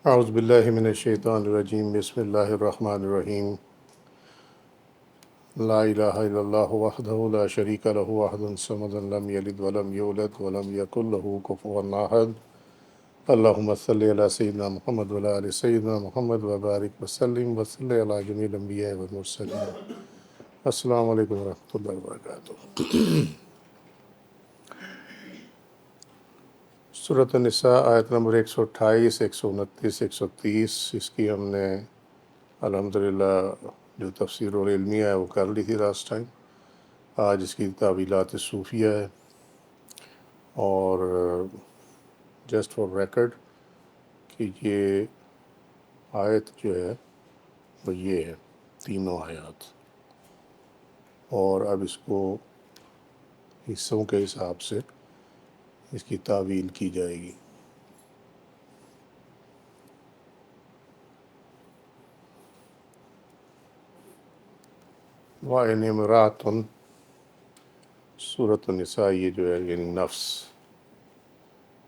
اعوذ باللہ من الشیطان الرجیم بسم اللہ الرحمن الرحیم لا الہ الا اللہ وحدہ لا شریک لہ احد الصمد لم یلد ولم یولد ولم یکن لہ کفوا احد اللہم صلی علی سیدنا محمد وعلی آل سیدنا محمد وبارک وسلم وصلی علی جمیع الانبیاء والمرسلین۔ السلام علیکم ورحمۃ اللہ وبرکاتہ۔ سورۃ النساء آیت نمبر 128، 129، 130، اس کی ہم نے الحمدللہ جو تفسیر اور علمیہ ہے وہ کر لی تھی لاسٹ ٹائم۔ آج اس کی تعویلات صوفیہ ہے، اور جسٹ فار ریکارڈ کہ یہ آیت جو ہے وہ یہ ہے، تینوں آیات، اور اب اس کو حصوں کے حساب سے اس کی تعویل کی جائے گی۔ وَإِنِ امْرَأَةٌ، سورۃ النساء یہ جو ہے یعنی نفس،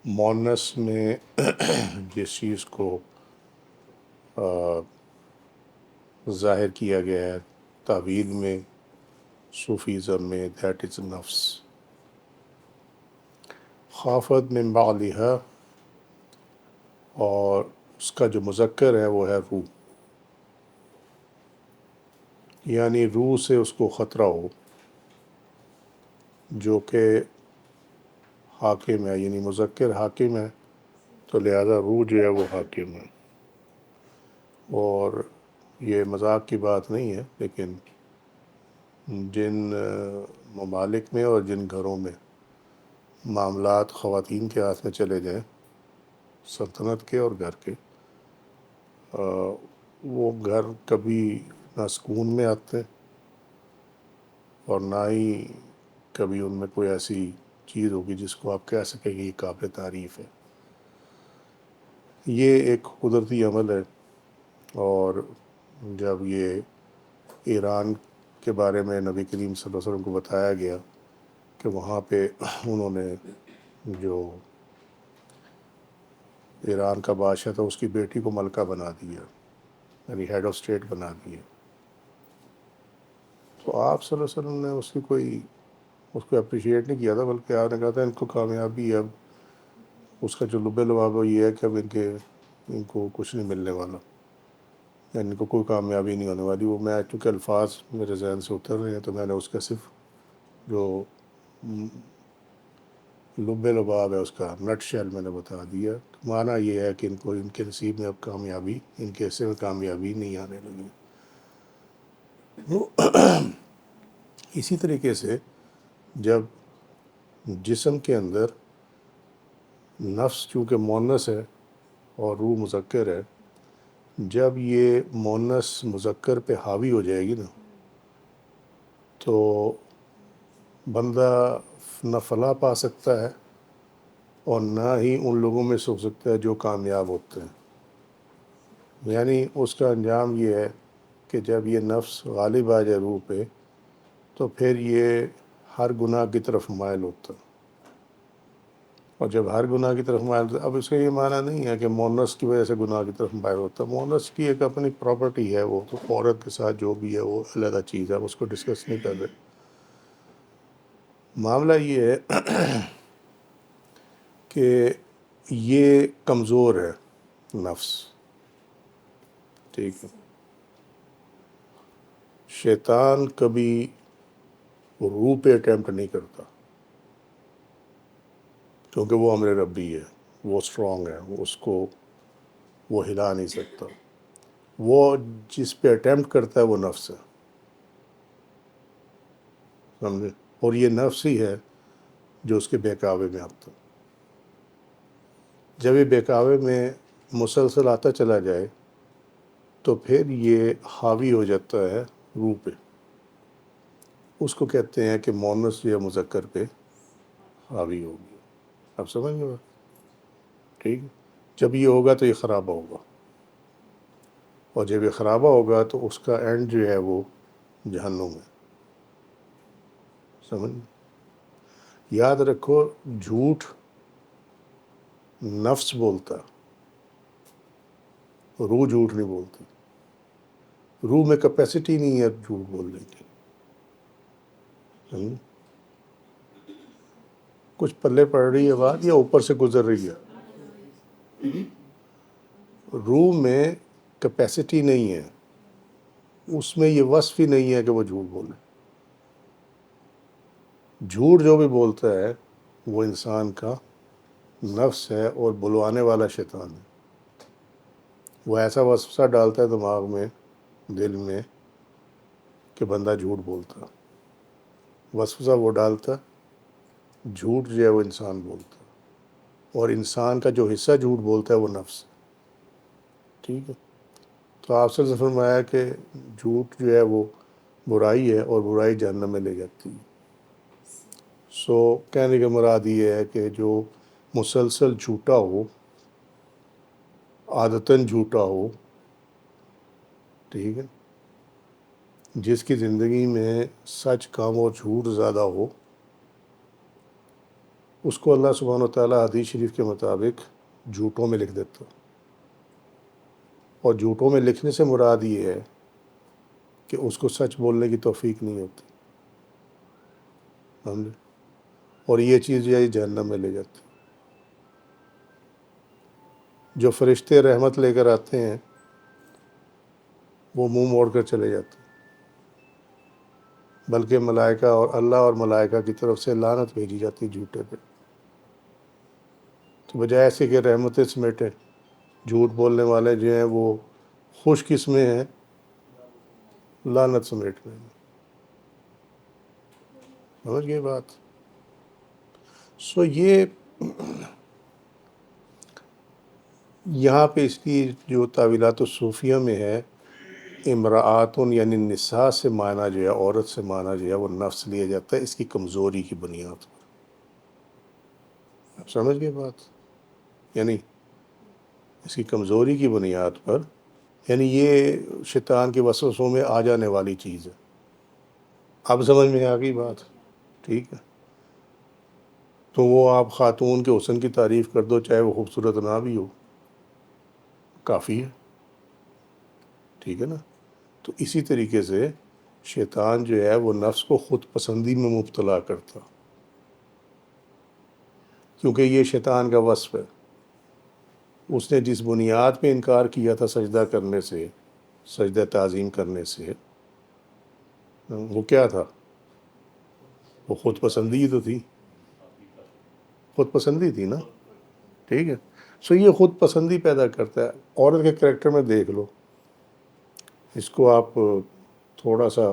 مونس میں جس چیز کو ظاہر کیا گیا ہے تعویل میں، صوفیزم میں، دیٹ از نفس۔ خافت من بعلها، اور اس کا جو مذکر ہے وہ ہے روح، یعنی روح سے اس کو خطرہ ہو، جو کہ حاکم ہے، یعنی مذکر حاکم ہے تو لہذا روح جو ہے وہ حاکم ہے۔ اور یہ مذاق کی بات نہیں ہے، لیکن جن ممالک میں اور جن گھروں میں معاملات خواتین کے ہاتھ میں چلے جائیں، سلطنت کے اور گھر کے، وہ گھر کبھی نہ سکون میں آتے اور نہ ہی کبھی ان میں کوئی ایسی چیز ہوگی جس کو آپ کہہ سکیں کہ یہ قابل تعریف ہے۔ یہ ایک قدرتی عمل ہے، اور جب یہ ایران کے بارے میں نبی کریم صلی اللہ علیہ وسلم کو بتایا گیا کہ وہاں پہ انہوں نے جو ایران کا بادشاہ تھا اس کی بیٹی کو ملکہ بنا دیا، یعنی ہیڈ آف اسٹیٹ بنا دیا، تو آپ صلی اللہ علیہ وسلم نے اس کو اپریشیٹ نہیں کیا تھا، بلکہ آپ نے کہا تھا ان کو کامیابی ہے، اب اس کا جو لب لباب ہے یہ ہے کہ اب ان کو کچھ نہیں ملنے والا، یعنی ان کو کوئی کامیابی نہیں ہونے والی۔ وہ میں چونکہ الفاظ میرے ذہن سے اتر رہے ہیں تو میں نے اس کا صرف جو لب لباب ہے اس کا نٹ شیل میں نے بتا دیا۔ معنی یہ ہے کہ ان کے نصیب میں اب کامیابی، ان کے حصے میں کامیابی نہیں آنے لگی۔ اسی طریقے سے جب جسم کے اندر نفس چونکہ مونس ہے اور روح مذکر ہے، جب یہ مونس مذکر پہ حاوی ہو جائے گی نا، تو بندہ نہ فلاح پا سکتا ہے اور نہ ہی ان لوگوں میں سے ہو سکتا ہے جو کامیاب ہوتے ہیں۔ یعنی اس کا انجام یہ ہے کہ جب یہ نفس غالب آ جائے روح پہ، تو پھر یہ ہر گناہ کی طرف مائل ہوتا ہے، اور جب ہر گناہ کی طرف مائل ہوتا ہے، اب اس کا یہ معنی نہیں ہے کہ مونس کی وجہ سے گناہ کی طرف مائل ہوتا ہے، مونس کی ایک اپنی پراپرٹی ہے، وہ تو عورت کے ساتھ جو بھی ہے وہ علیحدہ چیز ہے، ہم اس کو ڈسکس نہیں کر رہے۔ معاملہ یہ ہے کہ یہ کمزور ہے نفس، ٹھیک ہے۔ شیطان کبھی روح پہ اٹیمپٹ نہیں کرتا، کیونکہ وہ امر ربی ہے، وہ اسٹرانگ ہے، اس کو وہ ہلا نہیں سکتا۔ وہ جس پہ اٹیمپٹ کرتا ہے وہ نفس ہے، سمجھے، اور یہ نفس ہی ہے جو اس کے بہکاوے میں آتا ہے۔ جب یہ بہکاوے میں مسلسل آتا چلا جائے تو پھر یہ حاوی ہو جاتا ہے روح پہ، اس کو کہتے ہیں کہ مونس یا مذکر پہ حاوی ہوگی۔ اب سمجھ گئے بات؟ ٹھیک ہے۔ جب یہ ہوگا تو یہ خرابہ ہوگا، اور جب یہ خرابہ ہوگا تو اس کا اینڈ جو ہے وہ جہنم ہے، سمجھ؟ یاد رکھو، جھوٹ نفس بولتا، روح جھوٹ نہیں بولتی، روح میں کیپیسٹی نہیں ہے جھوٹ بولنے کی. کچھ پلے پڑ رہی ہے بات یا اوپر سے گزر رہی ہے؟ روح میں کیپیسٹی نہیں ہے، اس میں یہ وصف ہی نہیں ہے کہ وہ جھوٹ بولے. جھوٹ جو بھی بولتا ہے وہ انسان کا نفس ہے اور بلوانے والا شیطان ہے. وہ ایسا وسوسہ ڈالتا ہے دماغ میں، دل میں، کہ بندہ جھوٹ بولتا. وسوسہ وہ ڈالتا، جھوٹ جو ہے وہ انسان بولتا، اور انسان کا جو حصہ جھوٹ بولتا ہے وہ نفس ہے. ٹھیک ہے. تو آپ سے فرمایا کہ جھوٹ جو ہے وہ برائی ہے اور برائی جہنم میں لے جاتی ہے. سو کہنے کا مراد یہ ہے کہ جو مسلسل جھوٹا ہو، عادتاً جھوٹا ہو، ٹھیک ہے، جس کی زندگی میں سچ کم اور جھوٹ زیادہ ہو، اس کو اللہ سبحانہ و تعالیٰ حدیث شریف کے مطابق جھوٹوں میں لکھ دیتا. اور جھوٹوں میں لکھنے سے مراد یہ ہے کہ اس کو سچ بولنے کی توفیق نہیں ہوتی. سمجھے؟ اور یہ چیز جو ہے جہنم میں لے جاتی. جو فرشتے رحمت لے کر آتے ہیں وہ منہ موڑ کر چلے جاتے ہیں، بلکہ ملائکہ اور اللہ اور ملائکہ کی طرف سے لعنت بھیجی جاتی جھوٹے پہ. تو بجائے ایسے کہ رحمتیں سمیٹیں، جھوٹ بولنے والے جو ہیں وہ خوش قسمیں ہیں لعنت سمیٹنے میں. سمجھ گئے بات؟ سو یہ یہاں پہ اس کی جو تعویلات الصوفیہ میں ہے، امرآتن یعنی نساء سے معنی جو ہے، عورت سے معنی جو ہے وہ نفس لیا جاتا ہے اس کی کمزوری کی بنیاد پر. آپ سمجھ گئے بات؟ یعنی اس کی کمزوری کی بنیاد پر، یعنی یہ شیطان کے وسوسوں میں آ جانے والی چیز ہے. اب سمجھ میں آ گئی بات؟ ٹھیک ہے. تو وہ آپ خاتون کے حسن کی تعریف کر دو چاہے وہ خوبصورت نہ بھی ہو، کافی ہے. ٹھیک ہے نا؟ تو اسی طریقے سے شیطان جو ہے وہ نفس کو خود پسندی میں مبتلا کرتا، کیونکہ یہ شیطان کا وصف ہے. اس نے جس بنیاد پہ انکار کیا تھا سجدہ کرنے سے، سجدہ تعظیم کرنے سے، وہ کیا تھا؟ وہ خود پسندی تو تھی، خود پسندی تھی نا. ٹھیک ہے. سو یہ خود پسندی پیدا کرتا ہے. عورت کے کریکٹر میں دیکھ لو، اس کو آپ تھوڑا سا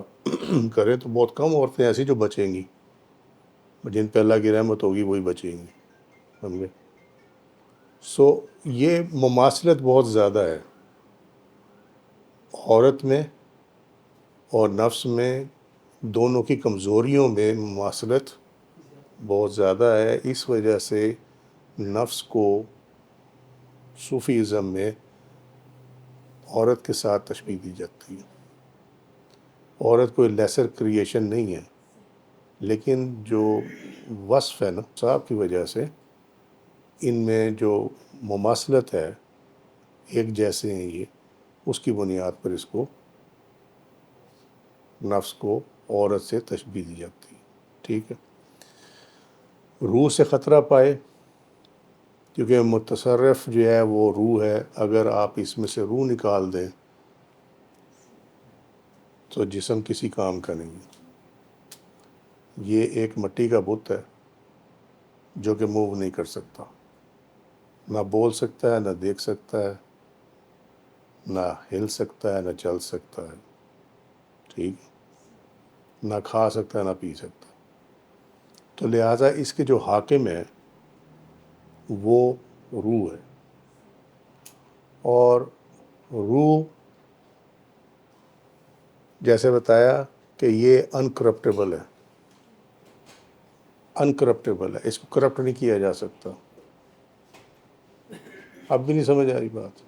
کریں تو بہت کم عورتیں ایسی جو بچیں گی، جن پہ اللہ کی رحمت ہوگی وہی بچیں گی. سمجھے؟ سو یہ مماثلت بہت زیادہ ہے عورت میں اور نفس میں، دونوں کی کمزوریوں میں مماثلت بہت زیادہ ہے. اس وجہ سے نفس کو صوفیزم میں عورت کے ساتھ تشبیہ دی جاتی ہے. عورت کوئی لیسر کریشن نہیں ہے، لیکن جو وصف ہے نا صاحب کی وجہ سے ان میں جو مماثلت ہے، ایک جیسے ہیں یہ، اس کی بنیاد پر اس کو نفس کو عورت سے تشبیہ دی جاتی ہے. ٹھیک ہے. روح سے خطرہ پائے، کیونکہ متصرف جو ہے وہ روح ہے. اگر آپ اس میں سے روح نکال دیں تو جسم کسی کام کا نہیں ہے. یہ ایک مٹی کا بت ہے جو کہ موو نہیں کر سکتا، نہ بول سکتا ہے، نہ دیکھ سکتا ہے، نہ ہل سکتا ہے، نہ چل سکتا ہے. ٹھیک. نہ کھا سکتا ہے، نہ پی سکتا. تو لہٰذا اس کے جو حاکم ہے وہ روح ہے. اور روح جیسے بتایا کہ یہ انکرپٹیبل ہے، انکرپٹیبل ہے، اس کو کرپٹ نہیں کیا جا سکتا. اب بھی نہیں سمجھ آ رہی بات؟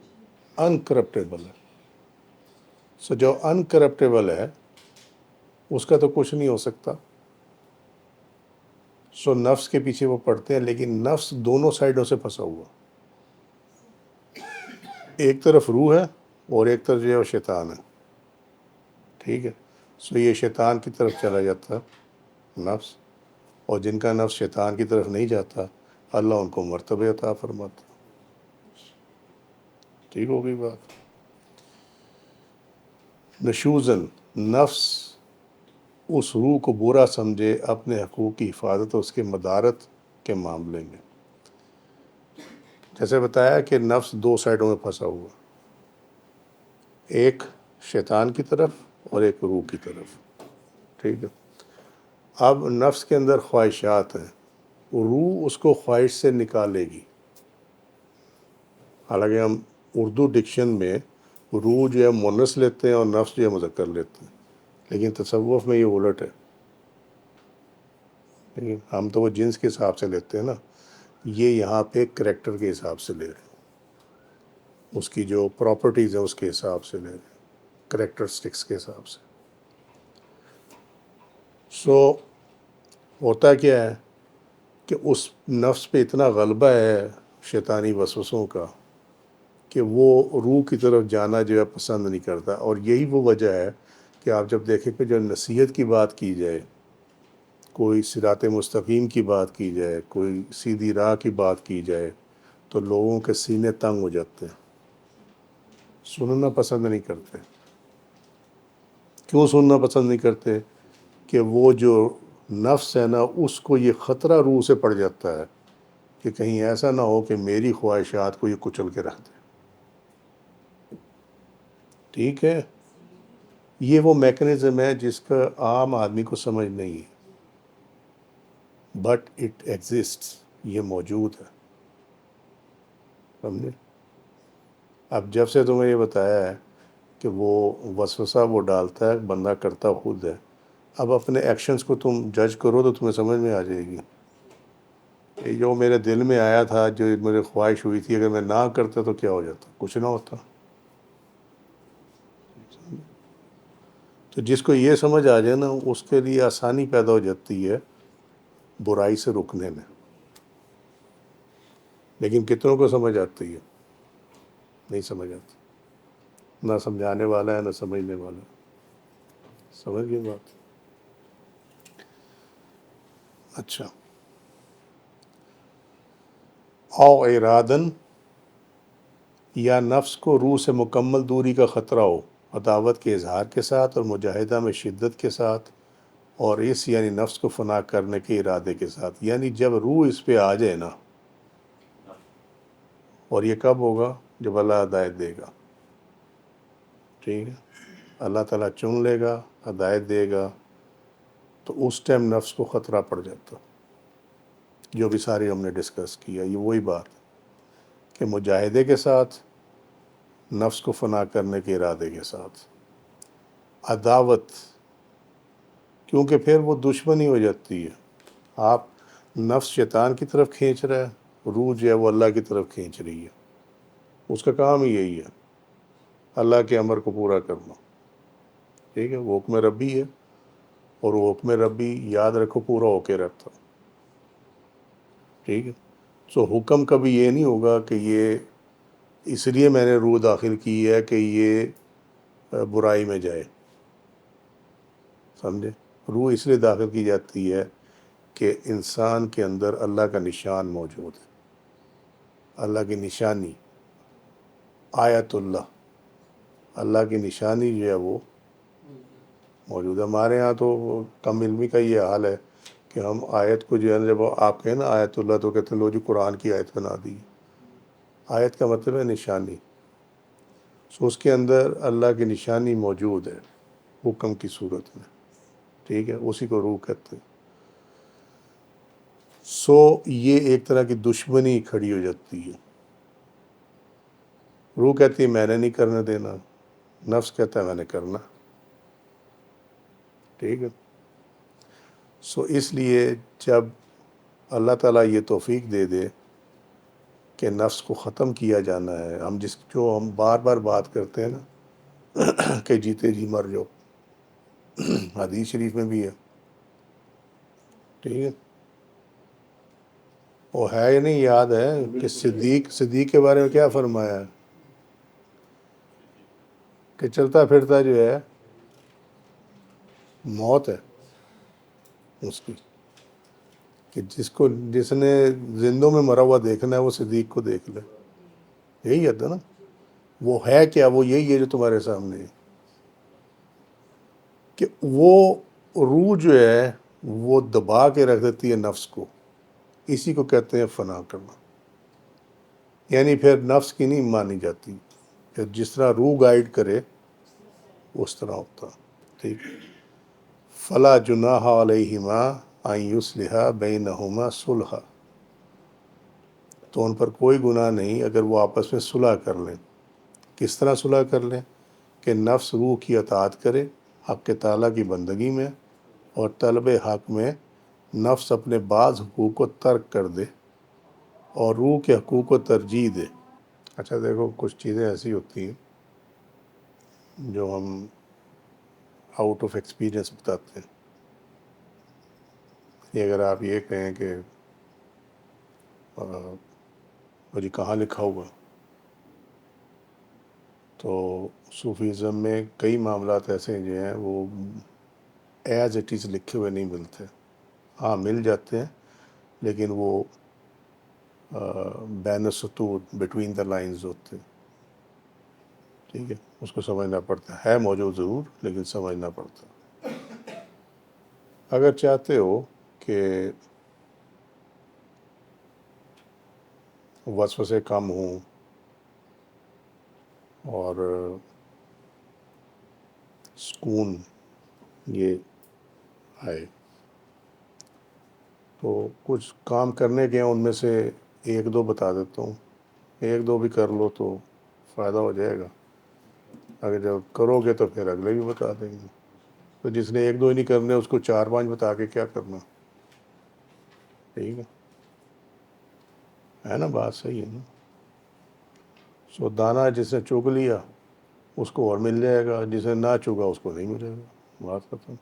انکرپٹیبل ہے. سو جو انکرپٹیبل ہے اس کا تو کچھ نہیں ہو سکتا. سو نفس کے پیچھے وہ پڑتے ہیں، لیکن نفس دونوں سائڈوں سے پھنسا ہوا. ایک طرف روح ہے اور ایک طرف جو ہے وہ شیطان ہے، ٹھیک ہے. سو یہ شیطان کی طرف چلا جاتا نفس، اور جن کا نفس شیطان کی طرف نہیں جاتا اللہ ان کو مرتبہ عطا فرماتا. ٹھیک ہو گئی بات. نشوزن، نفس اس روح کو برا سمجھے اپنے حقوق کی حفاظت اور اس کے مدارت کے معاملے میں. جیسے بتایا کہ نفس دو سائڈوں میں پھنسا ہوا، ایک شیطان کی طرف اور ایک روح کی طرف. ٹھیک ہے. اب نفس کے اندر خواہشات ہیں، روح اس کو خواہش سے نکالے گی. حالانکہ ہم اردو ڈکشن میں روح جو ہے مونس لیتے ہیں اور نفس جو ہے مذکر لیتے ہیں، لیکن تصوف میں یہ الٹ ہے. لیکن ہم تو وہ جنس کے حساب سے لیتے ہیں نا، یہ یہاں پہ کریکٹر کے حساب سے لے رہے ہیں، اس کی جو پراپرٹیز ہیں اس کے حساب سے لے رہے ہیں، کریکٹرسٹکس کے حساب سے. سو ہوتا کیا ہے کہ اس نفس پہ اتنا غلبہ ہے شیطانی وسوسوں کا کہ وہ روح کی طرف جانا جو ہے پسند نہیں کرتا. اور یہی وہ وجہ ہے کہ آپ جب دیکھیں کہ جو نصیحت کی بات کی جائے، کوئی صراط مستقیم کی بات کی جائے، کوئی سیدھی راہ کی بات کی جائے، تو لوگوں کے سینے تنگ ہو جاتے ہیں، سننا پسند نہیں کرتے. کیوں سننا پسند نہیں کرتے؟ کہ وہ جو نفس ہے نا، اس کو یہ خطرہ روح سے پڑ جاتا ہے کہ کہیں ایسا نہ ہو کہ میری خواہشات کو یہ کچل کے رکھ دے. ٹھیک ہے. یہ وہ میکنزم ہے جس کا عام آدمی کو سمجھ نہیں ہے، بٹ اٹ ایگزسٹس، یہ موجود ہے. سمجھے؟ اب جب سے تمہیں یہ بتایا ہے کہ وہ وسوسہ وہ ڈالتا ہے، بندہ کرتا خود ہے، اب اپنے ایکشنز کو تم جج کرو تو تمہیں سمجھ میں آ جائے گی کہ جو میرے دل میں آیا تھا، جو میری خواہش ہوئی تھی، اگر میں نہ کرتا تو کیا ہو جاتا؟ کچھ نہ ہوتا. تو جس کو یہ سمجھ آ جائے نا، اس کے لیے آسانی پیدا ہو جاتی ہے برائی سے رکنے میں. لیکن کتنوں کو سمجھ آتی ہے؟ نہیں سمجھ آتی. نہ سمجھانے والا ہے نہ سمجھنے والا ہے. سمجھ گئے بات؟ اچھا. او ارادن، یا نفس کو روح سے مکمل دوری کا خطرہ ہو عداوت کے اظہار کے ساتھ اور مجاہدہ میں شدت کے ساتھ، اور اس یعنی نفس کو فنا کرنے کے ارادے کے ساتھ. یعنی جب روح اس پہ آ جائے نا، اور یہ کب ہوگا؟ جب اللہ ہدایت دے گا. ٹھیک ہے. اللہ تعالیٰ چن لے گا، ہدایت دے گا، تو اس ٹائم نفس کو خطرہ پڑ جاتا، جو بھی ساری ہم نے ڈسکس کیا. یہ وہی بات ہے کہ مجاہدے کے ساتھ، نفس کو فنا کرنے کے ارادے کے ساتھ. عداوت، کیونکہ پھر وہ دشمنی ہو جاتی ہے. آپ نفس شیطان کی طرف کھینچ رہا ہے، روح جو ہے وہ اللہ کی طرف کھینچ رہی ہے. اس کا کام ہی یہی ہے، اللہ کے امر کو پورا کرنا. ٹھیک ہے. وہ حکم ربی ہے، اور وہ حکم ربی یاد رکھو پورا ہو کے رہتا. ٹھیک ہے. سو حکم کبھی یہ نہیں ہوگا کہ یہ اس لیے میں نے روح داخل کی ہے کہ یہ برائی میں جائے. سمجھے؟ روح اس لیے داخل کی جاتی ہے کہ انسان کے اندر اللہ کا نشان موجود ہے، اللہ کی نشانی، آیت اللہ کی نشانی جو ہے وہ موجود ہے. ہمارے ہاں تو کم علمی کا یہ حال ہے کہ ہم آیت کو جو ہے نا، جب آپ کہیں نا آیت اللہ، تو کہتے ہیں لو جی قرآن کی آیت بنا دی. آیت کا مطلب ہے نشانی. سو اس کے اندر اللہ کی نشانی موجود ہے حکم کی صورت میں. ٹھیک ہے. اسی کو روح کہتے ہیں. سو یہ ایک طرح کی دشمنی کھڑی ہو جاتی ہے. روح کہتی ہے میں نے نہیں کرنے دینا، نفس کہتا ہے میں نے کرنا. ٹھیک ہے. سو اس لیے جب اللہ تعالیٰ یہ توفیق دے دے کہ نفس کو ختم کیا جانا ہے، جو ہم بار بار بات کرتے ہیں نا کہ جیتے جی مر جاؤ، حدیث شریف میں بھی ہے. ٹھیک ہے. وہ ہے یا نہیں یاد ہے کہ صدیق کے بارے میں کیا فرمایا ہے؟ کہ چلتا پھرتا جو ہے موت ہے اس کی، کہ جس نے زندوں میں مرا ہوا دیکھنا ہے وہ صدیق کو دیکھ لے. یہی ہے نا. وہ ہے کیا؟ وہ یہی ہے جو تمہارے سامنے ہے، کہ وہ روح جو ہے وہ دبا کے رکھ دیتی ہے نفس کو. اسی کو کہتے ہیں فنا کرنا. یعنی پھر نفس کی نہیں مانی جاتی، پھر جس طرح روح گائیڈ کرے اس طرح ہوتا. ٹھیک. فلا جناح علیہما ان یصلحا بینہما صلحا، تو ان پر کوئی گناہ نہیں اگر وہ آپس میں صلح کر لیں. کس طرح صلح کر لیں؟ کہ نفس روح کی اطاعت کرے حق تعالیٰ کی بندگی میں، اور طلب حق میں نفس اپنے بعض حقوق کو ترک کر دے اور روح کے حقوق کو ترجیح دے. اچھا دیکھو، کچھ چیزیں ایسی ہوتی ہیں جو ہم آؤٹ آف ایکسپیرئنس بتاتے ہیں. یہ اگر آپ یہ کہیں کہ اور یہ کہاں لکھا ہوا، تو صوفیزم میں کئی معاملات ایسے ہیں جو ہیں وہ ایز اٹ از لکھے ہوئے نہیں ملتے. ہاں مل جاتے ہیں، لیکن وہ بین السطور بٹوین دا لائنز ہوتے ہیں. ٹھیک ہے، اس کو سمجھنا پڑتا ہے موجود ضرور لیکن سمجھنا پڑتا ہے. اگر چاہتے ہو کہ وسوسے کم ہوں اور سکون یہ آئے، تو کچھ کام کرنے کے ہیں، ان میں سے ایک دو بتا دیتا ہوں. ایک دو بھی کر لو تو فائدہ ہو جائے گا. اگر جب کرو گے تو پھر اگلے بھی بتا دیں گے. تو جس نے ایک دو ہی نہیں کرنے اس کو چار پانچ بتا کے کیا کرنا. ٹھیک ہے نا؟ بات صحیح ہے نا. سو دانہ جس نے چگ لیا اس کو اور مل جائے گا، جس نے نہ چگا اس کو نہیں ملے گا. بات ختم.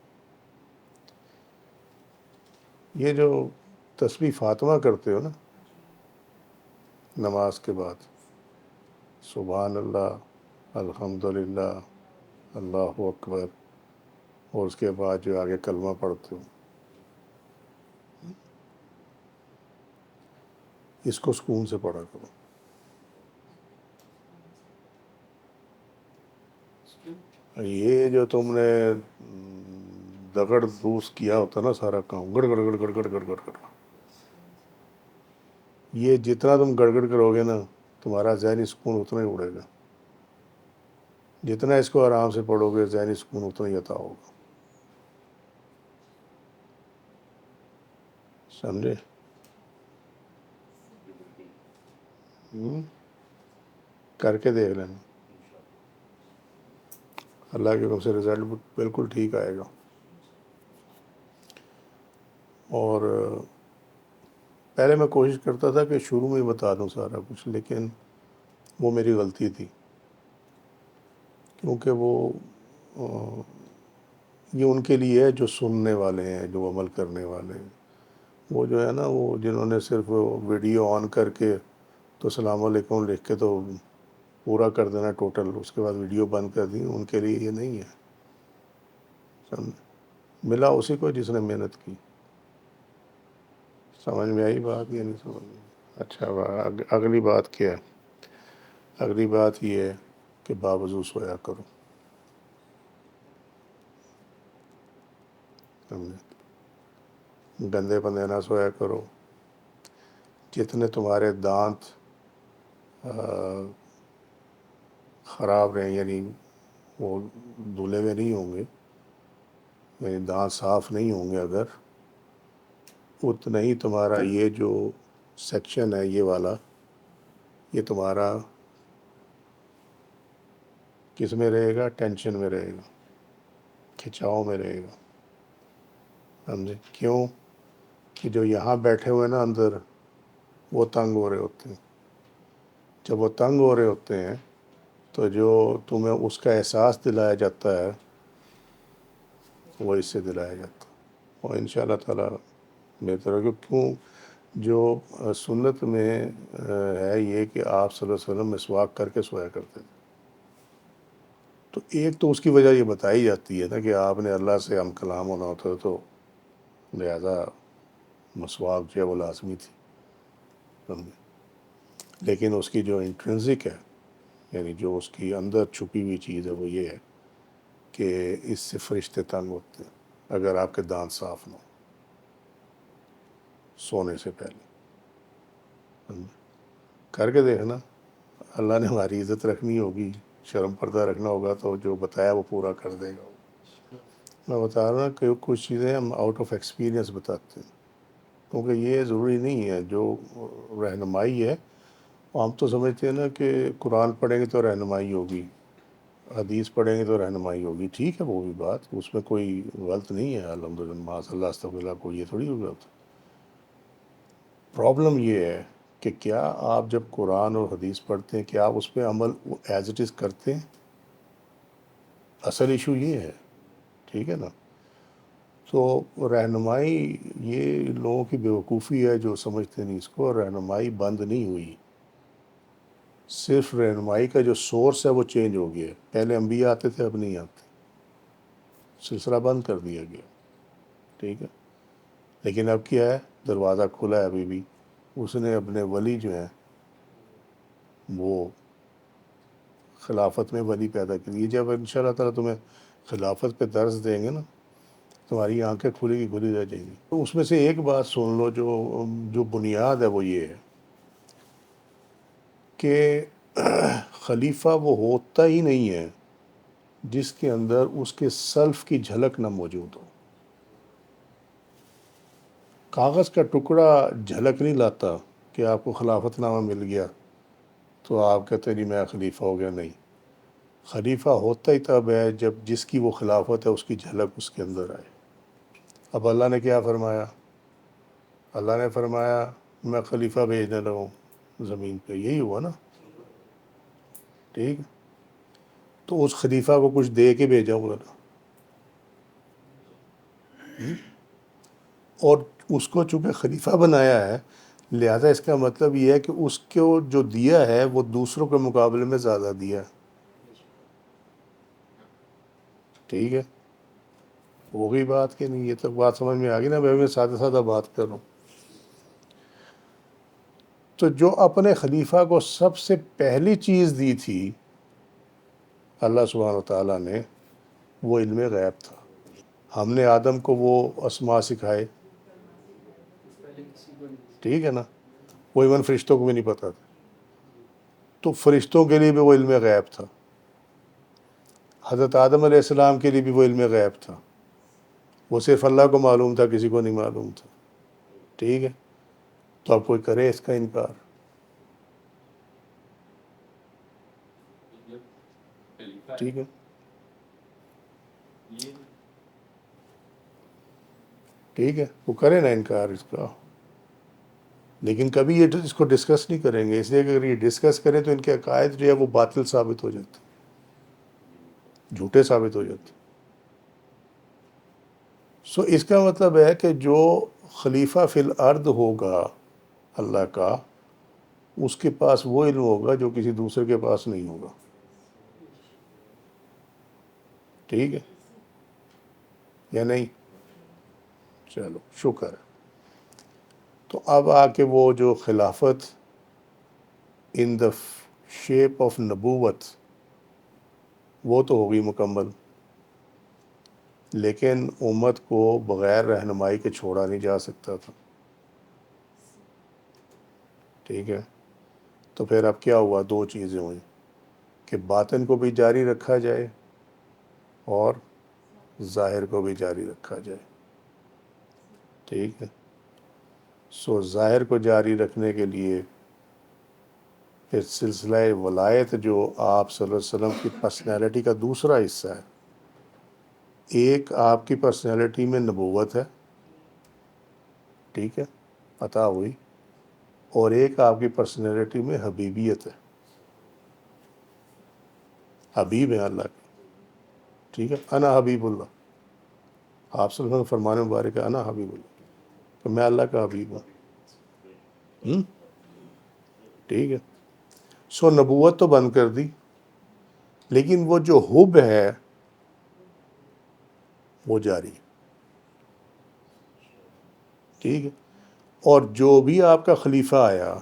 یہ جو تسبیح فاطمہ کرتے ہو نا نماز کے بعد، سبحان اللہ، الحمدللہ، اللہ اکبر، اور اس کے بعد جو آگے کلمہ پڑھتے ہو، اس کو سکون سے پڑھا کرو. یہ جو تم نے دگڑ دوس کیا ہوتا نا سارا کام، گڑ گڑ گڑ گڑ گڑ گڑ گڑ گڑ، یہ جتنا تم گڑگڑ کرو گے نا تمہارا ذہنی سکون اتنا ہی اڑے گا. جتنا اس کو آرام سے پڑھو گے ذہنی سکون اتنا ہی عطا ہوگا. سمجھے؟ کر کے دیکھ لینا، اللہ کے حکم سے رزلٹ بالکل ٹھیک آئے گا. اور پہلے میں کوشش کرتا تھا کہ شروع میں ہی بتا دوں سارا کچھ، لیکن وہ میری غلطی تھی، کیونکہ وہ یہ ان کے لیے ہے جو سننے والے ہیں، جو عمل کرنے والے ہیں. وہ جو ہے نا، وہ جنہوں نے صرف ویڈیو آن کر کے تو السلام علیکم لکھ کے تو پورا کر دینا ٹوٹل، اس کے بعد ویڈیو بند کر دی، ان کے لیے یہ نہیں ہے. سمجھ؟ ملا اسی کو جس نے محنت کی. سمجھ میں آئی بات یا نہیں سمجھ میں؟ اچھا، اگلی بات کیا ہے؟ اگلی بات یہ ہے کہ باوضو سویا کرو. سمجھے؟ گندے پندے نہ سویا کرو. جتنے تمہارے دانت خراب رہیں، یعنی وہ دھلے ہوئے نہیں ہوں گے، یعنی دانت صاف نہیں ہوں گے اگر، اتنا ہی تمہارا یہ جو سیکشن ہے یہ والا، یہ تمہارا کس میں رہے گا؟ ٹینشن میں رہے گا، کھچاؤ میں رہے گا. سمجھے؟ کیوں؟ کہ جو یہاں بیٹھے ہوئے نا اندر وہ تنگ ہو رہے ہوتے ہیں. جب وہ تنگ ہو رہے ہوتے ہیں تو جو تمہیں اس کا احساس دلایا جاتا ہے وہ اس سے دلایا جاتا ہے. اور انشاءاللہ تعالیٰ بہتر ہوگا. کیوں؟ جو سنت میں ہے یہ کہ آپ صلی اللہ علیہ وسلم مسواک کر کے سویا کرتے تھے. تو تو ایک تو اس کی وجہ یہ بتائی جاتی ہے نا کہ آپ نے اللہ سے ہم کلام ہونا ہوتا ہے، تو لہذا مسواک جو ہے وہ لازمی تھی، سمجھے؟ لیکن اس کی جو انٹرنزک ہے، یعنی جو اس کی اندر چھپی ہوئی چیز ہے، وہ یہ ہے کہ اس سے فرشتے تنگ ہوتے ہیں اگر آپ کے دانت صاف نہ ہو سونے سے پہلے، سمجھے؟ کر کے دیکھنا، اللہ نے ہماری عزت رکھنی ہوگی، شرم پردہ رکھنا ہوگا تو جو بتایا وہ پورا کر دے گا۔ میں بتا رہا ہوں کہ کچھ چیزیں ہم آؤٹ آف ایکسپیرینس بتاتے ہیں، کیونکہ یہ ضروری نہیں ہے جو رہنمائی ہے۔ ہم تو سمجھتے ہیں نا کہ قرآن پڑھیں گے تو رہنمائی ہوگی، حدیث پڑھیں گے تو رہنمائی ہوگی، ٹھیک ہے وہ بھی بات، اس میں کوئی غلط نہیں ہے، الحمدللہ معاذ اللہ استغفر اللہ، کوئی یہ تھوڑی ہو غلط۔ پرابلم یہ ہے کہ کیا آپ جب قرآن اور حدیث پڑھتے ہیں کیا آپ اس پہ عمل ایز اٹ از کرتے ہیں؟ اصل ایشو یہ ہے، ٹھیک ہے نا؟ تو رہنمائی، یہ لوگوں کی بیوقوفی ہے جو سمجھتے نہیں اس کو، رہنمائی بند نہیں ہوئی، صرف رہنمائی کا جو سورس ہے وہ چینج ہو گیا ہے، پہلے انبیاء آتے تھے اب نہیں آتے، سلسلہ بند کر دیا گیا، ٹھیک ہے؟ لیکن اب کیا ہے، دروازہ کھلا ہے ابھی بھی، اس نے اپنے ولی جو ہیں وہ خلافت میں ولی پیدا کی، جب ان شاء اللہ تعالیٰ تمہیں خلافت پہ درس دیں گے نا، تمہاری آنکھیں کھلی کی کھلی رہ جائیں گی۔ تو اس میں سے ایک بات سن لو، جو بنیاد ہے وہ یہ ہے کہ خلیفہ وہ ہوتا ہی نہیں ہے جس کے اندر اس کے سلف کی جھلک نہ موجود ہو۔ کاغذ کا ٹکڑا جھلک نہیں لاتا کہ آپ کو خلافت نامہ مل گیا تو آپ کہتے ہیں جی میں خلیفہ ہو گیا، نہیں، خلیفہ ہوتا ہی تب ہے جب جس کی وہ خلافت ہے اس کی جھلک اس کے اندر آئے۔ اب اللہ نے کیا فرمایا؟ اللہ نے فرمایا میں خلیفہ بھیجنے لگا ہوں زمین پہ، یہی ہوا نا، ٹھیک؟ تو اس خلیفہ کو کچھ دے کے بھیجا ہوگا نا، اور اس کو چونکہ خلیفہ بنایا ہے، لہذا اس کا مطلب یہ ہے کہ اس کو جو دیا ہے وہ دوسروں کے مقابلے میں زیادہ دیا ہے، ٹھیک ہے؟ ہو گئی بات کہ نہیں؟ یہ تو بات سمجھ میں آ گئی نا، میں سادہ سادہ بات کر رہا ہوں۔ تو جو اپنے خلیفہ کو سب سے پہلی چیز دی تھی اللہ سبحانہ و تعالیٰ نے، وہ علم غیب تھا۔ ہم نے آدم کو وہ اسماء سکھائے، ٹھیک ہے نا؟ وہ ایون فرشتوں کو بھی نہیں پتا تھا، تو فرشتوں کے لیے بھی وہ علم غیب تھا، حضرت آدم علیہ السلام کے لیے بھی وہ علم غیب تھا، وہ صرف اللہ کو معلوم تھا، کسی کو نہیں معلوم تھا، ٹھیک ہے؟ تو اب کوئی کرے اس کا انکار؟ ٹھیک ہے، ٹھیک ہے، وہ کرے نا انکار اس کا، لیکن کبھی یہ اس کو ڈسکس نہیں کریں گے، اس لیے کہ اگر یہ ڈسکس کریں تو ان کے عقائد جو ہے وہ باطل ثابت ہو جاتے، جھوٹے ثابت ہو جاتے۔ سو اس کا مطلب ہے کہ جو خلیفہ فی الارض ہوگا اللہ کا، اس کے پاس وہ علم ہوگا جو کسی دوسرے کے پاس نہیں ہوگا، ٹھیک ہے یا نہیں؟ چلو شکر ہے۔ تو اب آ کے وہ جو خلافت ان دا شیپ آف نبوت، وہ تو ہوگی مکمل، لیکن امت کو بغیر رہنمائی کے چھوڑا نہیں جا سکتا تھا، ٹھیک ہے؟ تو پھر اب کیا ہوا؟ دو چیزیں ہوئیں کہ باطن کو بھی جاری رکھا جائے اور ظاہر کو بھی جاری رکھا جائے، ٹھیک ہے؟ سو ظاہر کو جاری رکھنے کے لیے پھر سلسلہ ولایت جو آپ صلی اللہ علیہ وسلم کی پرسنالٹی کا دوسرا حصہ ہے، ایک آپ کی پرسنالٹی میں نبوت ہے، ٹھیک ہے، عطا ہوئی، اور ایک آپ کی پرسنالٹی میں حبیبیت ہے، حبیب ہے اللہ کے، ٹھیک ہے؟ انا حبیب اللہ، آپ صلی اللہ علیہ وسلم فرمان مبارک ہے انا حبیب اللہ، کہ میں اللہ کا حبیب ہوں، ٹھیک ہے؟ سو نبوت تو بند کر دی، لیکن وہ جو حب ہے وہ جاری ہے، ٹھیک ہے. اور جو بھی آپ کا خلیفہ آیا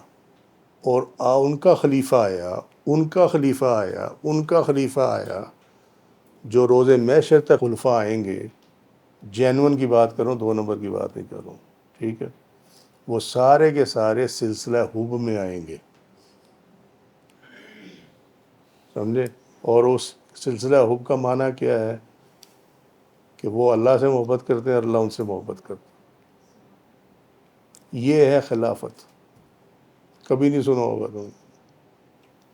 اور ان کا خلیفہ آیا، ان کا خلیفہ آیا، ان کا خلیفہ آیا، جو روز محشر تک خلفاء آئیں گے، جینون کی بات کروں، 2 نمبر کی بات نہیں کروں، ٹھیک ہے، وہ سارے کے سارے سلسلہ حب میں آئیں گے، سمجھے. اور اس سلسلہ حب کا معنی کیا ہے؟ کہ وہ اللہ سے محبت کرتے ہیں اور اللہ ان سے محبت کرتے ہیں. یہ ہے خلافت. کبھی نہیں سنا ہوگا تم،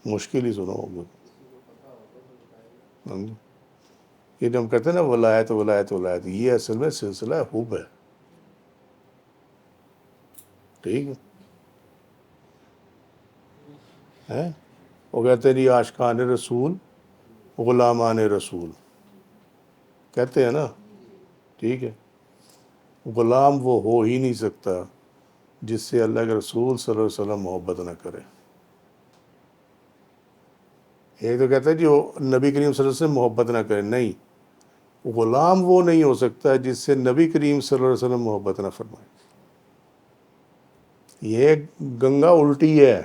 مشکل ہی سنا ہوگا. سمجھے؟ یہ جو ہم کہتے ہیں نا ولایت ولایت ولایت، یہ اصل میں سلسلہ حب ہے، ٹھیک ہے. وہ کہتے ہیں جی عاشقان رسول غلامان رسول، کہتے ہیں نا، ٹھیک ہے. غلام وہ ہو ہی نہیں سکتا جس سے اللہ کے رسول صلی اللہ علیہ وسلم محبت نہ کرے. ایک تو کہتا ہے جی وہ نبی کریم صلی اللہ علیہ وسلم محبت نہ کرے، نہیں، غلام وہ نہیں ہو سکتا جس سے نبی کریم صلی اللہ علیہ وسلم محبت نہ فرمائے. یہ گنگا الٹی ہے.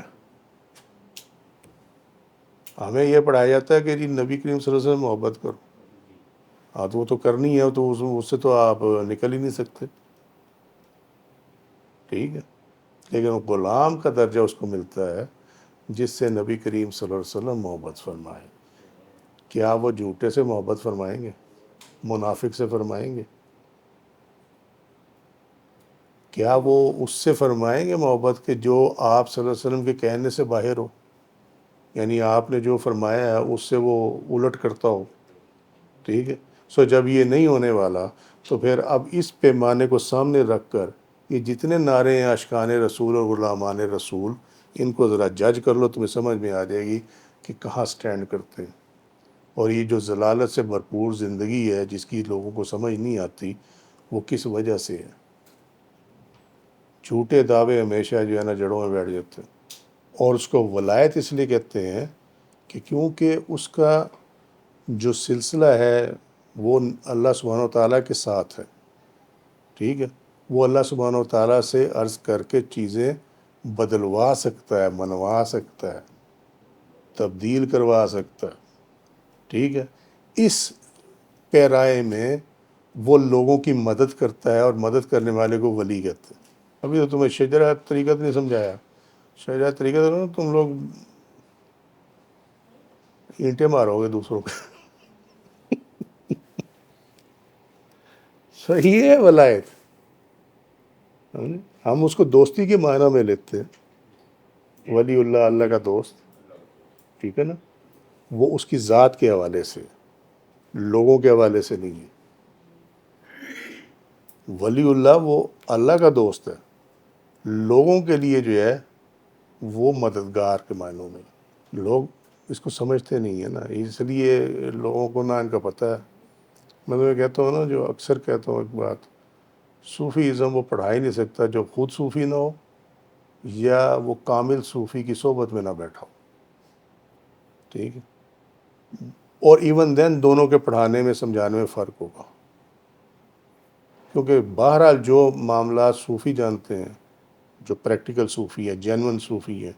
ہمیں یہ پڑھایا جاتا ہے کہ جی نبی کریم صلی اللہ علیہ وسلم محبت کرو. ہاں تو وہ تو کرنی ہے، تو اس سے تو آپ نکل ہی نہیں سکتے، ٹھیک ہے. لیکن غلام کا درجہ اس کو ملتا ہے جس سے نبی کریم صلی اللہ علیہ وسلم محبت فرمائے. کیا وہ جھوٹے سے محبت فرمائیں گے؟ منافق سے فرمائیں گے؟ کیا وہ اس سے فرمائیں گے محبت کہ جو آپ صلی اللہ علیہ وسلم کے کہنے سے باہر ہو؟ یعنی آپ نے جو فرمایا ہے اس سے وہ الٹ کرتا ہو، ٹھیک ہے. جب یہ نہیں ہونے والا تو پھر اب اس پیمانے کو سامنے رکھ کر یہ جتنے نعرے ہیں عاشقان رسول اور غلامان رسول، ان کو ذرا جج کر لو، تمہیں سمجھ میں آ جائے گی کہ کہاں سٹینڈ کرتے ہیں. اور یہ جو ضلالت سے بھرپور زندگی ہے جس کی لوگوں کو سمجھ نہیں آتی، وہ کس وجہ سے ہے؟ جھوٹے دعوے ہمیشہ جو ہے نا جڑوں میں بیٹھ جاتے ہیں. اور اس کو ولایت اس لیے کہتے ہیں کہ کیونکہ اس کا جو سلسلہ ہے وہ اللہ سبحانہ و تعالیٰ کے ساتھ ہے، ٹھیک ہے. وہ اللہ سبحانہ و تعالیٰ سے عرض کر کے چیزیں بدلوا سکتا ہے، منوا سکتا ہے، تبدیل کروا سکتا ہے، ٹھیک ہے. اس پیرائے میں وہ لوگوں کی مدد کرتا ہے، اور مدد کرنے والے کو ولی کہتے ہیں. ابھی تو تمہیں شجرہ طریقت نہیں سمجھایا. شجرہ طریقت نا تم لوگ اینٹیں مارو گے دوسروں پہ. صحیح ہے ولایت. ہم اس کو دوستی کے معنی میں لیتے ہیں، ولی اللہ اللہ کا دوست، ٹھیک ہے نا. وہ اس کی ذات کے حوالے سے، لوگوں کے حوالے سے نہیں ہے. ولی اللہ وہ اللہ کا دوست ہے، لوگوں کے لیے جو ہے وہ مددگار کے معنوں میں. لوگ اس کو سمجھتے نہیں ہیں نا، اس لیے لوگوں کو نہ ان کا پتہ ہے. میں تو کہتا ہوں نا، جو اکثر کہتا ہوں ایک بات، صوفی ازم وہ پڑھا ہی نہیں سکتا جو خود صوفی نہ ہو یا وہ کامل صوفی کی صحبت میں نہ بیٹھا ہو، ٹھیک ہے. اور ایون دین دونوں کے پڑھانے میں سمجھانے میں فرق ہوگا، کیونکہ بہرحال جو معاملات صوفی جانتے ہیں، جو پریکٹیکل صوفی ہے، جینون صوفی ہے،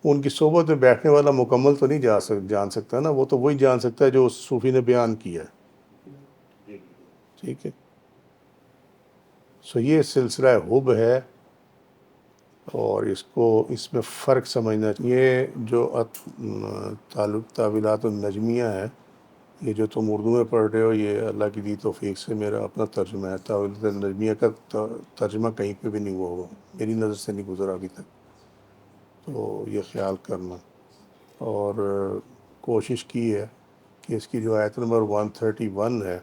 ان کی صحبت میں بیٹھنے والا مکمل تو نہیں جان سکتا نا. وہ تو وہی جان سکتا ہے جو اس صوفی نے بیان کیا ہے، ٹھیک ہے. یہ سلسلہ حب ہے، اور اس میں فرق سمجھنا. یہ جو تعویلات النجمیہ ہے، یہ جو تم اردو میں پڑھ رہے ہو، یہ اللہ کی دی توفیق سے میرا اپنا ترجمہ ہے. تعویلات النجمیہ کا ترجمہ کہیں پہ بھی نہیں ہوا ہوگا، میری نظر سے نہیں گزرا ابھی تک، تو یہ خیال کرنا. اور کوشش کی ہے کہ اس کی جو آیت نمبر 131 ہے،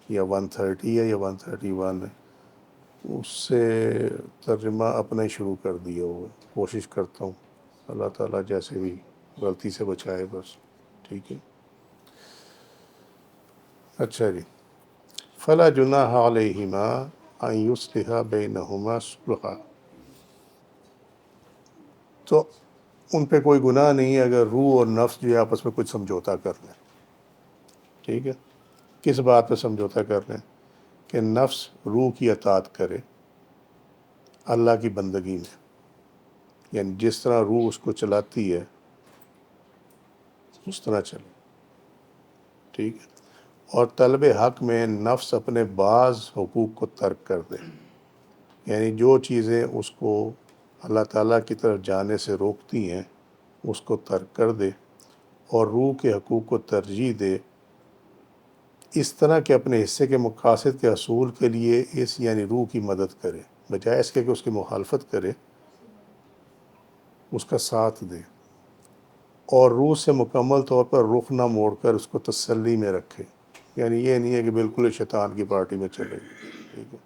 یا 130 ہے یا 131 ہے، اس سے ترجمہ اپنا ہی شروع کر دیا ہوا. کوشش کرتا ہوں، اللہ تعالیٰ جیسے بھی غلطی سے بچائے بس، ٹھیک ہے. اچھا جی. فلا جناح علیہما ان یصلحا بینہما صلحا، تو ان پہ کوئی گناہ نہیں ہے اگر روح اور نفس جو ہے آپس میں کچھ سمجھوتا کر لیں. ٹھیک ہے، کس بات پہ سمجھوتا کر رہے ہیں کہ نفس روح کی اطاعت کرے اللہ کی بندگی میں، یعنی جس طرح روح اس کو چلاتی ہے اس طرح چلے، ٹھیک ہے، اور طلب حق میں نفس اپنے بعض حقوق کو ترک کر دے، یعنی جو چیزیں اس کو اللہ تعالیٰ کی طرف جانے سے روکتی ہیں اس کو ترک کر دے، اور روح کے حقوق کو ترجیح دے، اس طرح کہ اپنے حصے کے مقاصد کے حصول کے لیے اس یعنی روح کی مدد کرے، بجائے اس کے کہ اس کی مخالفت کرے، اس کا ساتھ دے، اور روح سے مکمل طور پر رخ نہ موڑ کر اس کو تسلی میں رکھے، یعنی یہ نہیں ہے کہ بالکل ہی شیطان کی پارٹی میں چلے گئے، ٹھیک ہے،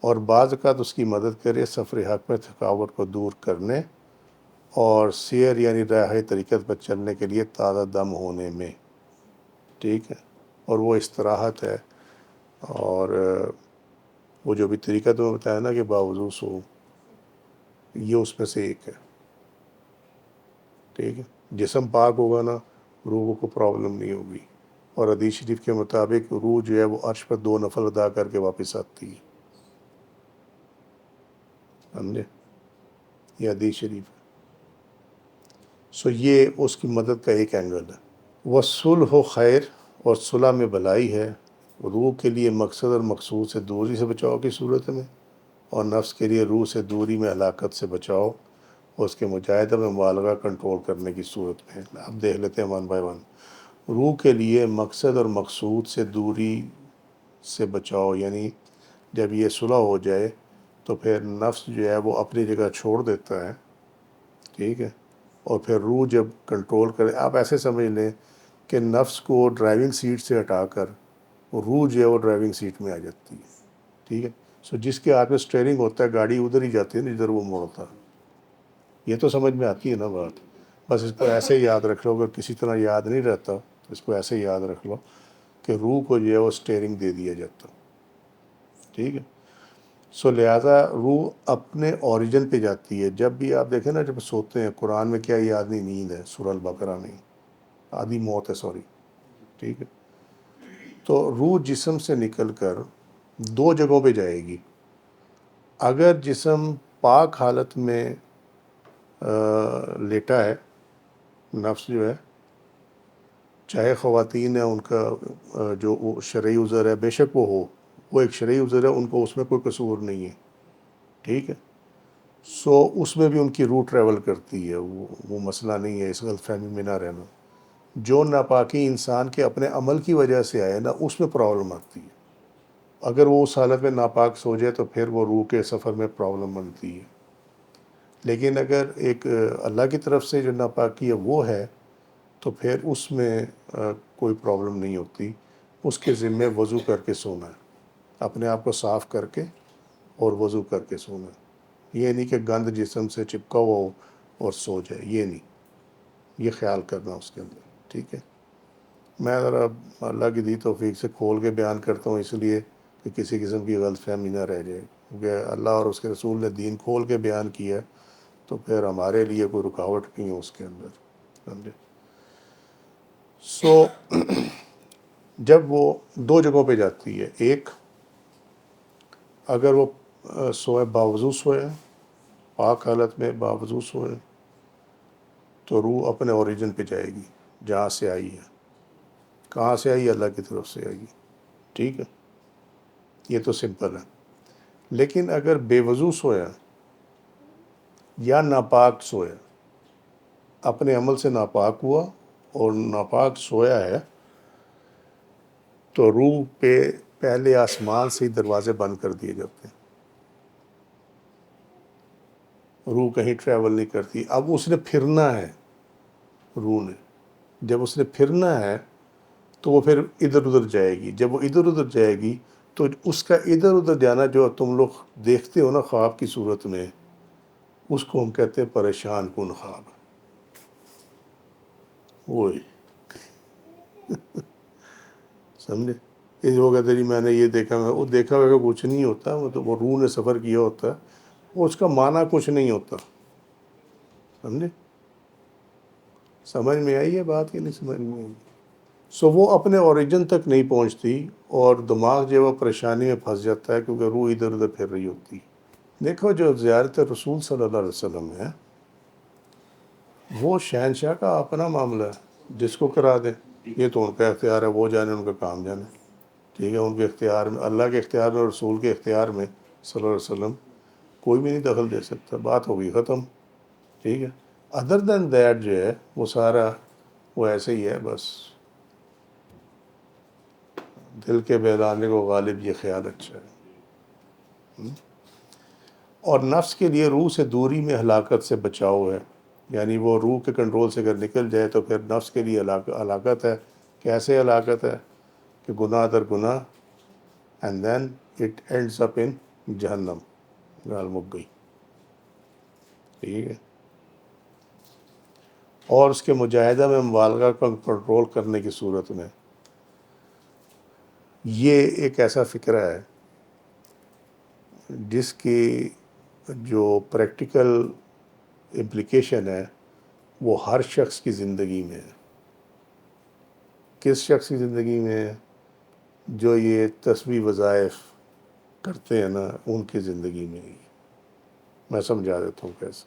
اور بعض اوقات اس کی مدد کرے سفر حق میں تھکاوٹ کو دور کرنے اور سیر یعنی راہ طریقت پر چلنے کے لیے تازہ دم ہونے میں، ٹھیک ہے، اور وہ استراحت ہے، اور وہ جو بھی طریقت میں بتایا نا کہ باوضو سو، یہ اس میں سے ایک ہے، ٹھیک ہے، جسم پاک ہوگا نا روح کو پرابلم نہیں ہوگی، اور حدیث شریف کے مطابق روح جو ہے وہ عرش پر 2 نفل ادا کر کے واپس آتی ہے، سمجھے، یہ حدیث شریف ہے، سو یہ اس کی مدد کا ایک اینگل ہے۔ وصلح خیر، اور صلح میں بھلائی ہے روح کے لیے مقصد اور مقصود سے دوری سے بچاؤ کی صورت میں، اور نفس کے لیے روح سے دوری میں ہلاکت سے بچاؤ اور اس کے مجاہدہ میں مبالغہ کنٹرول کرنے کی صورت میں۔ اب دیکھ لیتے ہیں ون بائی ون۔ روح کے لیے مقصد اور مقصود سے دوری سے بچاؤ، یعنی جب یہ صلح ہو جائے تو پھر نفس جو ہے وہ اپنی جگہ چھوڑ دیتا ہے، ٹھیک ہے، اور پھر روح جب کنٹرول کرے، آپ ایسے سمجھ لیں کہ نفس کو ڈرائیونگ سیٹ سے ہٹا کر روح جو ہے وہ ڈرائیونگ سیٹ میں آ جاتی ہے، ٹھیک ہے، سو جس کے ہاتھ میں اسٹیئرنگ ہوتا ہے گاڑی ادھر ہی جاتی ہے نا جدھر وہ موڑتا ہے، یہ تو سمجھ میں آتی ہے نا بات، بس اس کو ایسے ہی یاد رکھ لو، اگر کسی طرح یاد نہیں رہتا تو اس کو ایسے ہی یاد رکھ لو کہ روح کو جو ہے وہ اسٹیئرنگ دے دیا جاتا، ٹھیک ہے، سو لہٰذا روح اپنے اوریجن پہ جاتی ہے۔ جب بھی آپ دیکھیں نا جب سوتے ہیں، قرآن میں کیا یہ آدمی نیند ہے، سورہ البقرہ نہیں، آدھی موت ہے، سوری، ٹھیک ہے، تو روح جسم سے نکل کر 2 جگہوں پہ جائے گی۔ اگر جسم پاک حالت میں لیٹا ہے، نفس جو ہے، چاہے خواتین ہیں ان کا جو شرعی عذر ہے، بے شک وہ ایک شرعی عذر ہے، ان کو اس میں کوئی قصور نہیں ہے، ٹھیک ہے، سو اس میں بھی ان کی روح ٹریول کرتی ہے، وہ مسئلہ نہیں ہے، اس غلط فہمی میں نہ رہنا۔ جو ناپاکی انسان کے اپنے عمل کی وجہ سے آئے نا اس میں پرابلم آتی ہے، اگر وہ اس حالت میں ناپاک سو جائے تو پھر وہ روح کے سفر میں پرابلم بنتی ہے، لیکن اگر ایک اللہ کی طرف سے جو ناپاکی ہے وہ ہے تو پھر اس میں کوئی پرابلم نہیں ہوتی، اس کے ذمے وضو کر کے سونا ہے، اپنے آپ کو صاف کر کے اور وضو کر کے سونا ہے، یہ نہیں کہ گند جسم سے چپکا ہوا ہو اور سو جائے، یہ نہیں، یہ خیال کرنا اس کے اندر، ٹھیک ہے۔ میں ذرا اللہ کی دی توفیق سے کھول کے بیان کرتا ہوں، اس لیے کہ کسی قسم کی غلط فہمی نہ رہ جائے، کیونکہ اللہ اور اس کے رسول نے دین کھول کے بیان کیا تو پھر ہمارے لیے کوئی رکاوٹ نہیں ہے اس کے اندر، سمجھے۔ سو جب وہ 2 جگہوں پہ جاتی ہے، ایک اگر وہ سوئے باوضو سوئے، پاک حالت میں باوضو سوئے، تو روح اپنے اوریجن پہ جائے گی جہاں سے آئی ہے، کہاں سے آئی؟ اللہ کی طرف سے آئی، ٹھیک ہے، یہ تو سمپل ہے۔ لیکن اگر بے وضو سویا یا ناپاک سویا، اپنے عمل سے ناپاک ہوا اور ناپاک سویا ہے، تو روح پہ پہلے آسمان سے ہی دروازے بند کر دیے جاتے ہیں، روح کہیں ٹریول نہیں کرتی۔ اب اس نے پھرنا ہے، روح نے جب اس نے پھرنا ہے تو وہ پھر ادھر ادھر جائے گی، جب وہ ادھر ادھر جائے گی تو اس کا ادھر ادھر جانا جو تم لوگ دیکھتے ہو نا خواب کی صورت میں، اس کو ہم کہتے ہیں پریشان کن خواب، وہی، سمجھے۔ یہ جو کہتے ہیں جی میں نے یہ دیکھا، وہ دیکھا ہوگا کچھ نہیں ہوتا، وہ تو وہ روح نے سفر کیا ہوتا ہے، وہ اس کا معنی کچھ نہیں ہوتا، سمجھے۔ سمجھ میں آئی ہے بات کہ نہیں سمجھ میں آئی؟ سو وہ اپنے اوریجن تک نہیں پہنچتی اور دماغ جو ہے وہ پریشانی میں پھنس جاتا ہے کیونکہ روح ادھر ادھر پھر رہی ہوتی. دیکھو جو زیارت رسول صلی اللہ علیہ وسلم ہے وہ شہنشاہ کا اپنا معاملہ ہے، جس کو کرا دیں. یہ تو ان کا اختیار ہے، وہ جانے ان کا کام جانے. ٹھیک ہے، ان کے اختیار میں، اللہ کے اختیار میں، رسول کے اختیار میں صلی اللہ علیہ وسلم کوئی بھی نہیں دخل دے سکتا. بات ہوگی ختم. ٹھیک ہے. ادر دین دیٹ جو ہے وہ سارا وہ ایسے ہی ہے، بس دل کے بہلانے کو غالب یہ خیال اچھا ہے. اور نفس کے لیے روح سے دوری میں ہلاکت سے بچاؤ ہے. یعنی وہ روح کے کنٹرول سے اگر نکل جائے تو پھر نفس کے لیے ہلاکت ہے. کیسے ہلاکت ہے؟ کہ گناہ در گناہ، اینڈ دین اٹ اینڈس اپ ان جہنم. گال مک گئی. ٹھیک ہے. اور اس کے مجاہدہ میں مبالغہ کو کنٹرول کرنے کی صورت میں یہ ایک ایسا فکرہ ہے جس کی جو پریکٹیکل امپلیکیشن ہے وہ ہر شخص کی زندگی میں ہے. کس شخص کی زندگی میں ہے؟ جو یہ تسبیح وظائف کرتے ہیں نا، ان کی زندگی میں ہی. میں سمجھا دیتا ہوں کیسے.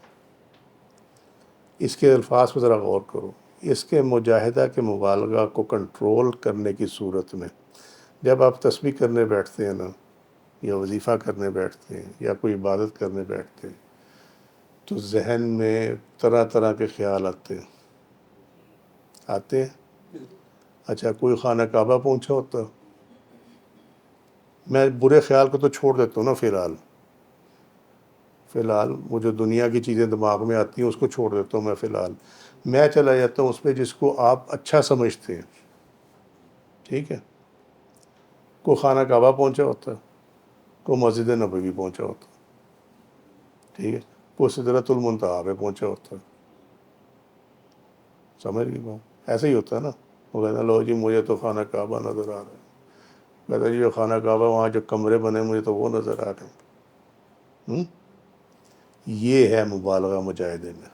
اس کے الفاظ پہ ذرا غور کرو. اس کے مجاہدہ کے مبالغہ کو کنٹرول کرنے کی صورت میں جب آپ تسبیح کرنے بیٹھتے ہیں نا، یا وظیفہ کرنے بیٹھتے ہیں، یا کوئی عبادت کرنے بیٹھتے ہیں، تو ذہن میں طرح طرح کے خیال آتے ہیں. اچھا، کوئی خانہ کعبہ پہنچا ہوتا، میں برے خیال کو تو چھوڑ دیتا ہوں نا. فی الحال وہ جو دنیا کی چیزیں دماغ میں آتی ہیں اس کو چھوڑ دیتا ہوں. میں چلا جاتا ہوں اس پہ جس کو آپ اچھا سمجھتے ہیں. ٹھیک ہے. کوئی خانہ کعبہ پہنچا ہوتا، کوئی مسجد نبوی پہنچا ہوتا. ٹھیک ہے. کوئی سدرۃ المنتہا پہ پہنچا ہوتا. سمجھ گئی بات؟ ایسا ہی ہوتا ہے نا. وہ کہتا ہے لو جی مجھے تو خانہ کعبہ نظر آ رہا ہے. کہتا ہے جی جو خانہ کعبہ وہاں جو کمرے بنے مجھے تو وہ نظر آ رہے ہیں. یہ ہے مبالغہ مجاہدے میں.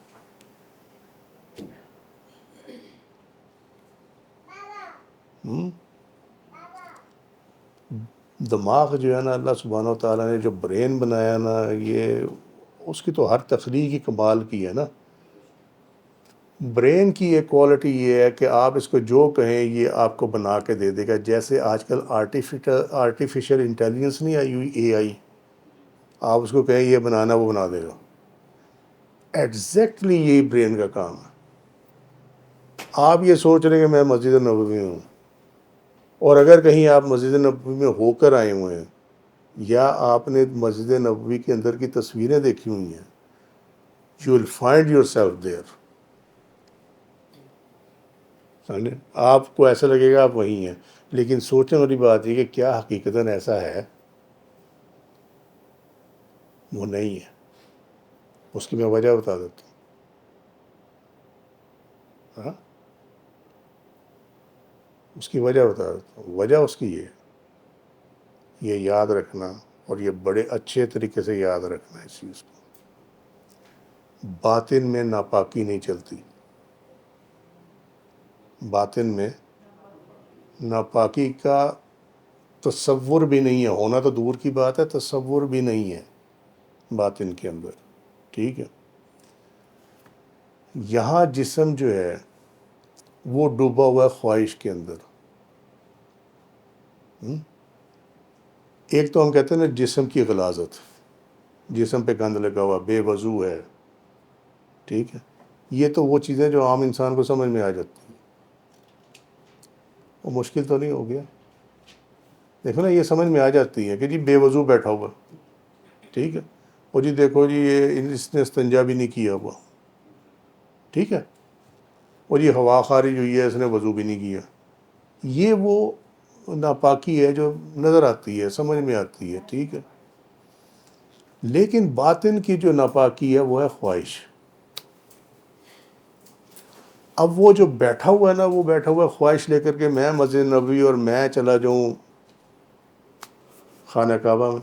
دماغ جو ہے نا، اللہ سبحانہ و تعالیٰ نے جو برین بنایا نا، یہ اس کی تو ہر تخلیقی کمال کی ہے نا. برین کی ایک کوالٹی یہ ہے کہ آپ اس کو جو کہیں یہ آپ کو بنا کے دے دے گا. جیسے آج کل آرٹیفیشل انٹیلیجنس نہیں آئی ہوئی، اے آئی. آپ اس کو کہیں یہ بنانا، وہ بنا دے گا. ایگزیکٹلی یہی برین کا کام ہے. آپ یہ سوچ رہے ہیں کہ میں مسجد نبوی ہوں، اور اگر کہیں آپ مسجد نبوی میں ہو کر آئے ہوئے ہیں، یا آپ نے مسجد نبوی کے اندر کی تصویریں دیکھی ہوئی ہیں، you will find yourself there. آپ کو ایسا لگے گا آپ وہیں ہیں. لیکن سوچنے والی بات یہ کہ کیا حقیقتاً ایسا ہے؟ وہ نہیں ہے. اس کی میں وجہ بتا دیتا ہوں. ہاں، اس کی وجہ بتا دیتا ہوں. وجہ اس کی یہ یاد رکھنا، اور یہ بڑے اچھے طریقے سے یاد رکھنا ہے اس چیز کو. باطن میں ناپاکی نہیں چلتی. باطن میں ناپاکی کا تصور بھی نہیں ہے. ہونا تو دور کی بات ہے، تصور بھی نہیں ہے باطن کے اندر. ٹھیک ہے. یہاں جسم جو ہے وہ ڈوبا ہوا ہے خواہش کے اندر. ایک تو ہم کہتے ہیں نا جسم کی غلاظت، جسم پہ گند لگا ہوا، بے وضو ہے. ٹھیک ہے. یہ تو وہ چیزیں جو عام انسان کو سمجھ میں آ جاتی ہیں. وہ مشکل تو نہیں ہو گیا. دیکھو نا، یہ سمجھ میں آ جاتی ہے کہ جی بے وضو بیٹھا ہوا. ٹھیک ہے. اور جی دیکھو جی یہ اس نے استنجا بھی نہیں کیا ہوا. ٹھیک ہے. اور یہ ہوا خارج ہوئی ہے، اس نے وضو بھی نہیں کیا. یہ وہ ناپاکی ہے جو نظر آتی ہے، سمجھ میں آتی ہے. ٹھیک ہے. لیکن باطن کی جو ناپاکی ہے وہ ہے خواہش. اب وہ جو بیٹھا ہوا ہے نا، وہ بیٹھا ہوا ہے خواہش لے کر کے میں مسجد نبوی اور میں چلا جاؤں خانہ کعبہ میں.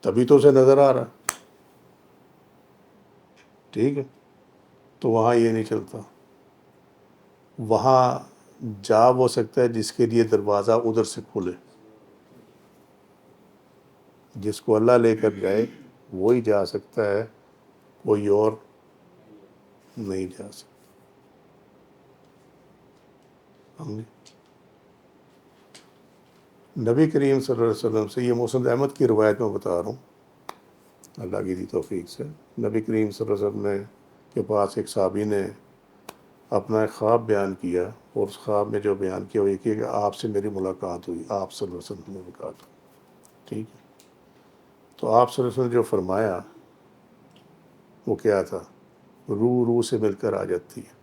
تبھی تو اسے نظر آ رہا. ٹھیک ہے. تو وہاں یہ نہیں چلتا. وہاں جا وہ سکتا ہے جس کے لیے دروازہ ادھر سے کھلے. جس کو اللہ لے کر جائے وہی جا سکتا ہے, کوئی اور نہیں جا سکتا. نبی کریم صلی اللہ علیہ وسلم سے, یہ مسند احمد کی روایت میں بتا رہا ہوں اللہ کی دی توفیق سے, نبی کریم صلی اللہ علیہ وسلم کے پاس ایک صحابی نے اپنا ایک خواب بیان کیا, اور اس خواب میں جو بیان کیا وہ یہ کہ آپ سے میری ملاقات ہوئی, آپ صلی اللہ علیہ وسلم سے ملاقات ہوئی. ٹھیک ہے, تو آپ صلی اللہ علیہ وسلم نے جو فرمایا وہ کیا تھا؟ روح روح سے مل کر آ جاتی ہے,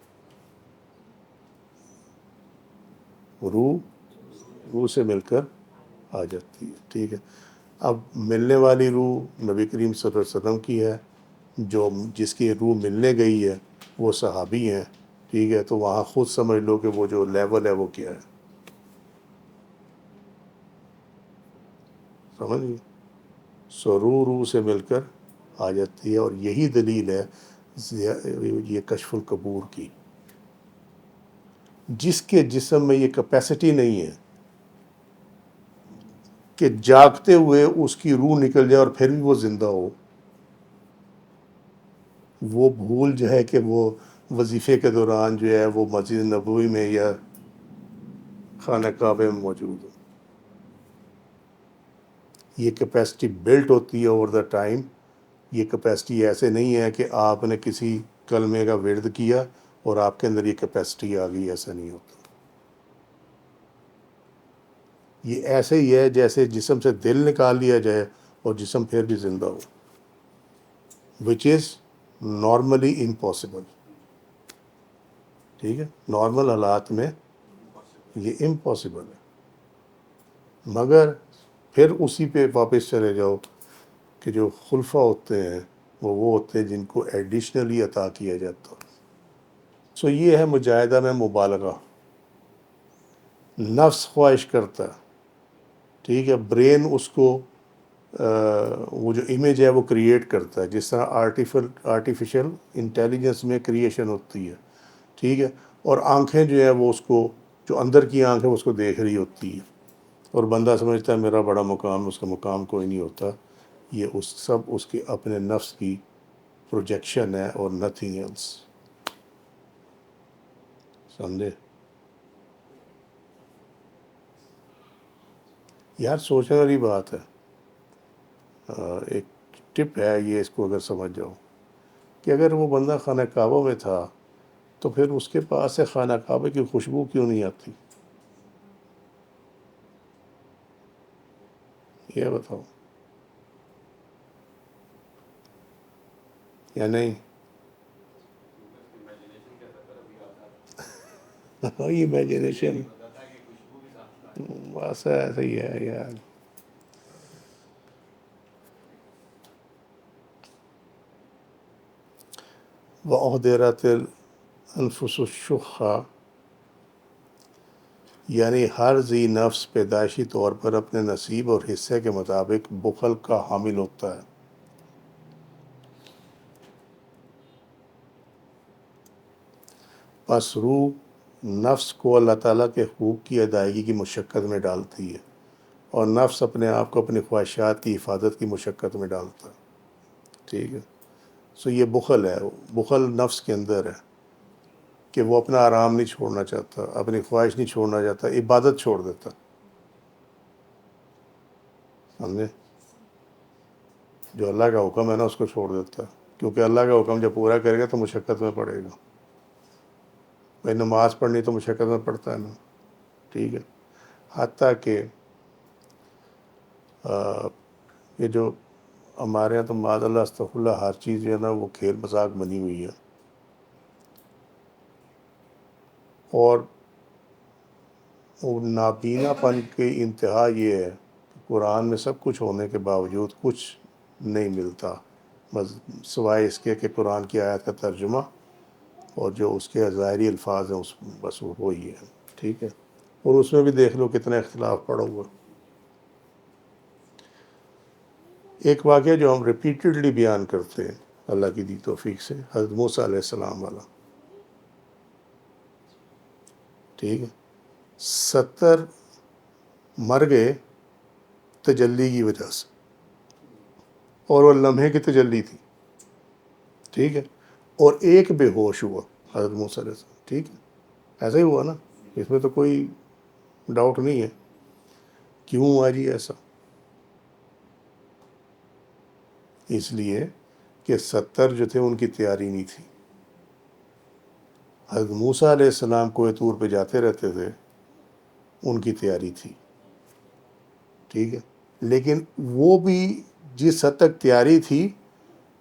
روح روح سے مل کر آ جاتی ہے. ٹھیک ہے, اب ملنے والی روح نبی کریم صلی اللہ علیہ وسلم کی ہے, جس کی روح ملنے گئی ہے وہ صحابی ہیں. ٹھیک ہے, تو وہاں خود سمجھ لو کہ وہ جو لیول ہے وہ کیا ہے. سمجھ گئے؟ سو روح روح سے مل کر آ جاتی ہے, اور یہی دلیل ہے یہ کشف القبور کی. جس کے جسم میں یہ کیپیسٹی نہیں ہے کہ جاگتے ہوئے اس کی روح نکل جائے اور پھر بھی وہ زندہ ہو, وہ بھول جو ہے کہ وہ وظیفے کے دوران جو ہے وہ مسجد نبوی میں یا خانہ کعبہ میں موجود ہو. یہ کیپیسٹی بلٹ ہوتی ہے اوور دا ٹائم. یہ کیپیسٹی ایسے نہیں ہے کہ آپ نے کسی کلمے کا ورد کیا اور آپ کے اندر یہ کیپیسٹی آ گئی, ایسا نہیں ہوتا. یہ ایسے ہی ہے جیسے جسم سے دل نکال لیا جائے اور جسم پھر بھی زندہ ہو, وچ از نارملی امپاسبل. ٹھیک ہے, نارمل حالات میں یہ امپاسبل ہے. مگر پھر اسی پہ واپس چلے جاؤ کہ جو خلفاء ہوتے ہیں وہ ہوتے ہیں جن کو ایڈیشنلی عطا کیا جاتا. سو یہ ہے مجاہدہ میں مبالغہ. نفس خواہش کرتا ہے, ٹھیک ہے, برین اس کو وہ جو امیج ہے وہ کریٹ کرتا ہے, جس طرح آرٹیفیشل انٹیلیجنس میں کریشن ہوتی ہے. ٹھیک ہے, اور آنکھیں جو ہے وہ اس کو, جو اندر کی آنکھ ہے وہ اس کو دیکھ رہی ہوتی ہے, اور بندہ سمجھتا ہے میرا بڑا مقام, اس کا مقام کوئی نہیں ہوتا. یہ اس کے اپنے نفس کی پروجیکشن ہے اور نتھنگ ایلس. سمجھے؟ یار سوچنے والی بات ہے. ایک ٹپ ہے یہ, اس کو اگر سمجھ جاؤ کہ اگر وہ بندہ خانہ کعبہ میں تھا تو پھر اس کے پاس سے خانہ کعبہ کی خوشبو کیوں نہیں آتی؟ یہ بتاؤ, یا نہیں؟ امیجنیشن بس ایسا ہی ہے یار. وَأُحْضِرَتِ الْأَنفُسُ الشُّحَّ, یعنی ہر ذی نفس پیدائشی طور پر اپنے نصیب اور حصے کے مطابق بخل کا حامل ہوتا ہے. پس روح نفس کو اللہ تعالیٰ کے حقوق کی ادائیگی کی مشقت میں ڈالتی ہے, اور نفس اپنے آپ کو اپنی خواہشات کی حفاظت کی مشقت میں ڈالتا ہے. ٹھیک ہے, سو یہ بخل ہے. بخل نفس کے اندر ہے کہ وہ اپنا آرام نہیں چھوڑنا چاہتا, اپنی خواہش نہیں چھوڑنا چاہتا, عبادت چھوڑ دیتا. سمجھے؟ جو اللہ کا حکم ہے نا اس کو چھوڑ دیتا, کیونکہ اللہ کا حکم جب پورا کرے گا تو مشقت میں پڑے گا. بھائی نماز پڑھنی تو مشقت میں پڑتا ہے نا. ٹھیک ہے, حتیٰ کہ یہ جو ہمارے یہاں تو معاذ اللہ استغفر اللہ ہر چیز جو ہے نا وہ کھیل مذاق بنی ہوئی ہے. اور نابینا پن کی انتہا یہ ہے کہ قرآن میں سب کچھ ہونے کے باوجود کچھ نہیں ملتا, بس سوائے اس کے کہ قرآن کی آیت کا ترجمہ اور جو اس کے ظاہری الفاظ ہیں بس وہ وہی ہے. ٹھیک ہے, اور اس میں بھی دیکھ لو کتنا اختلاف پڑا ہوا. ایک واقعہ جو ہم ریپیٹڈلی بیان کرتے ہیں اللہ کی دی توفیق سے, حضرت موسیٰ علیہ السلام والا. ٹھیک ہے، 70 مر گئے تجلی کی وجہ سے، اور وہ لمحے کی تجلی تھی، ٹھیک ہے، اور ایک بے ہوش ہوا، حضرت موسیٰ علیہ السلام، ٹھیک ہے، ایسا ہی ہوا نا، اس میں تو کوئی ڈاؤٹ نہیں ہے۔ کیوں ہوا جی ایسا؟ اس لیے کہ 70 جو تھے ان کی تیاری نہیں تھی۔ حضرت موسیٰ علیہ السلام کوہ طور پہ جاتے رہتے تھے، ان کی تیاری تھی، ٹھیک ہے، لیکن وہ بھی جس حد تک تیاری تھی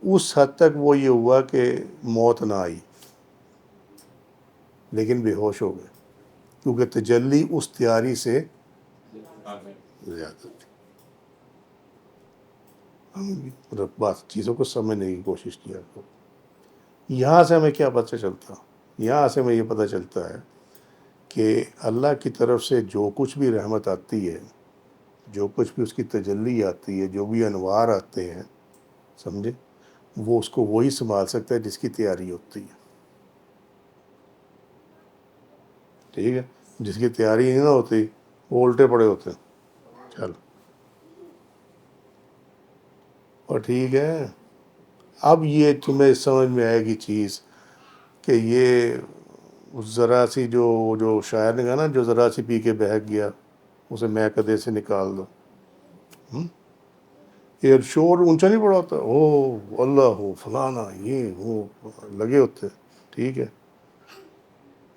اس حد تک وہ یہ ہوا کہ موت نہ آئی، لیکن بے ہوش ہو گئے، کیونکہ تجلی اس تیاری سے زیادہ تھی۔ ہم بات چیزوں کو سمجھنے کی کوشش کیا کرو۔ یہاں سے ہمیں کیا پتہ چلتا؟ یہاں سے ہمیں یہ پتہ چلتا ہے کہ اللہ کی طرف سے جو کچھ بھی رحمت آتی ہے، جو کچھ بھی اس کی تجلی آتی ہے، جو بھی انوار آتے ہیں، سمجھے، وہ اس کو وہی سنبھال سکتا ہے جس کی تیاری ہوتی ہے، ٹھیک ہے، جس کی تیاری نہیں نہ ہوتی وہ الٹے پڑے ہوتے ہیں، چل، اور ٹھیک ہے۔ اب یہ تمہیں سمجھ میں آئے گی چیز کہ یہ ذرا سی جو شاعر نے کہا نا، جو ذرا سی پی کے بہک گیا اسے میں کدے سے نکال دو، یہ شور اونچا نہیں پڑا ہوتا، او اللہ ہو فلانا یہ وہ لگے ہوتے، ٹھیک ہے،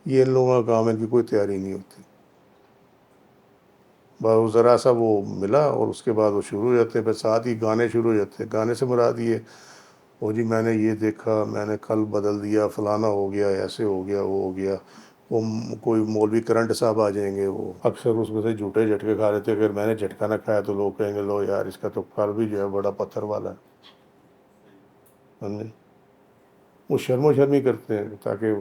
یہ ان لوگوں کا کام ہے، ان کی کوئی تیاری نہیں ہوتی، بس وہ ذرا سا وہ ملا اور اس کے بعد وہ شروع ہو جاتے ہیں، پھر ساتھ ہی گانے شروع ہو جاتے ہیں۔ گانے سے مراد یہ، وہ جی میں نے یہ دیکھا، میں نے کل بدل دیا، فلانا ہو گیا، ایسے ہو گیا، وہ ہو گیا، وہ کوئی مولوی کرنٹ صاحب آ جائیں گے، وہ اکثر اس میں سے جھوٹے جھٹکے کھا لیتے، اگر میں نے جھٹکا نہ کھایا تو لوگ کہیں گے لو یار اس کا تو قلب بھی جو ہے بڑا پتھر والا ہے، سمجھے، وہ شرم و شرمی کرتے ہیں تاکہ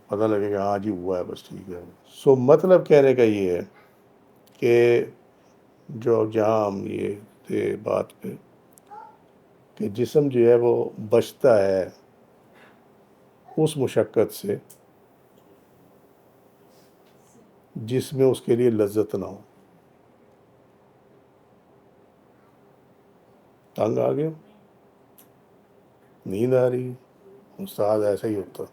پتہ لگے کہ ہاں جی ہوا ہے، بس ٹھیک ہے۔ سو مطلب کہنے کا یہ ہے کہ جو جہاں ہم یہ تھے بات پہ کہ جسم جو ہے وہ بچتا ہے اس مشقت سے جس میں اس کے لیے لذت نہ ہو۔ تنگ آ گیا، نیند آ رہی ہے، استاد ایسا ہی ہوتا،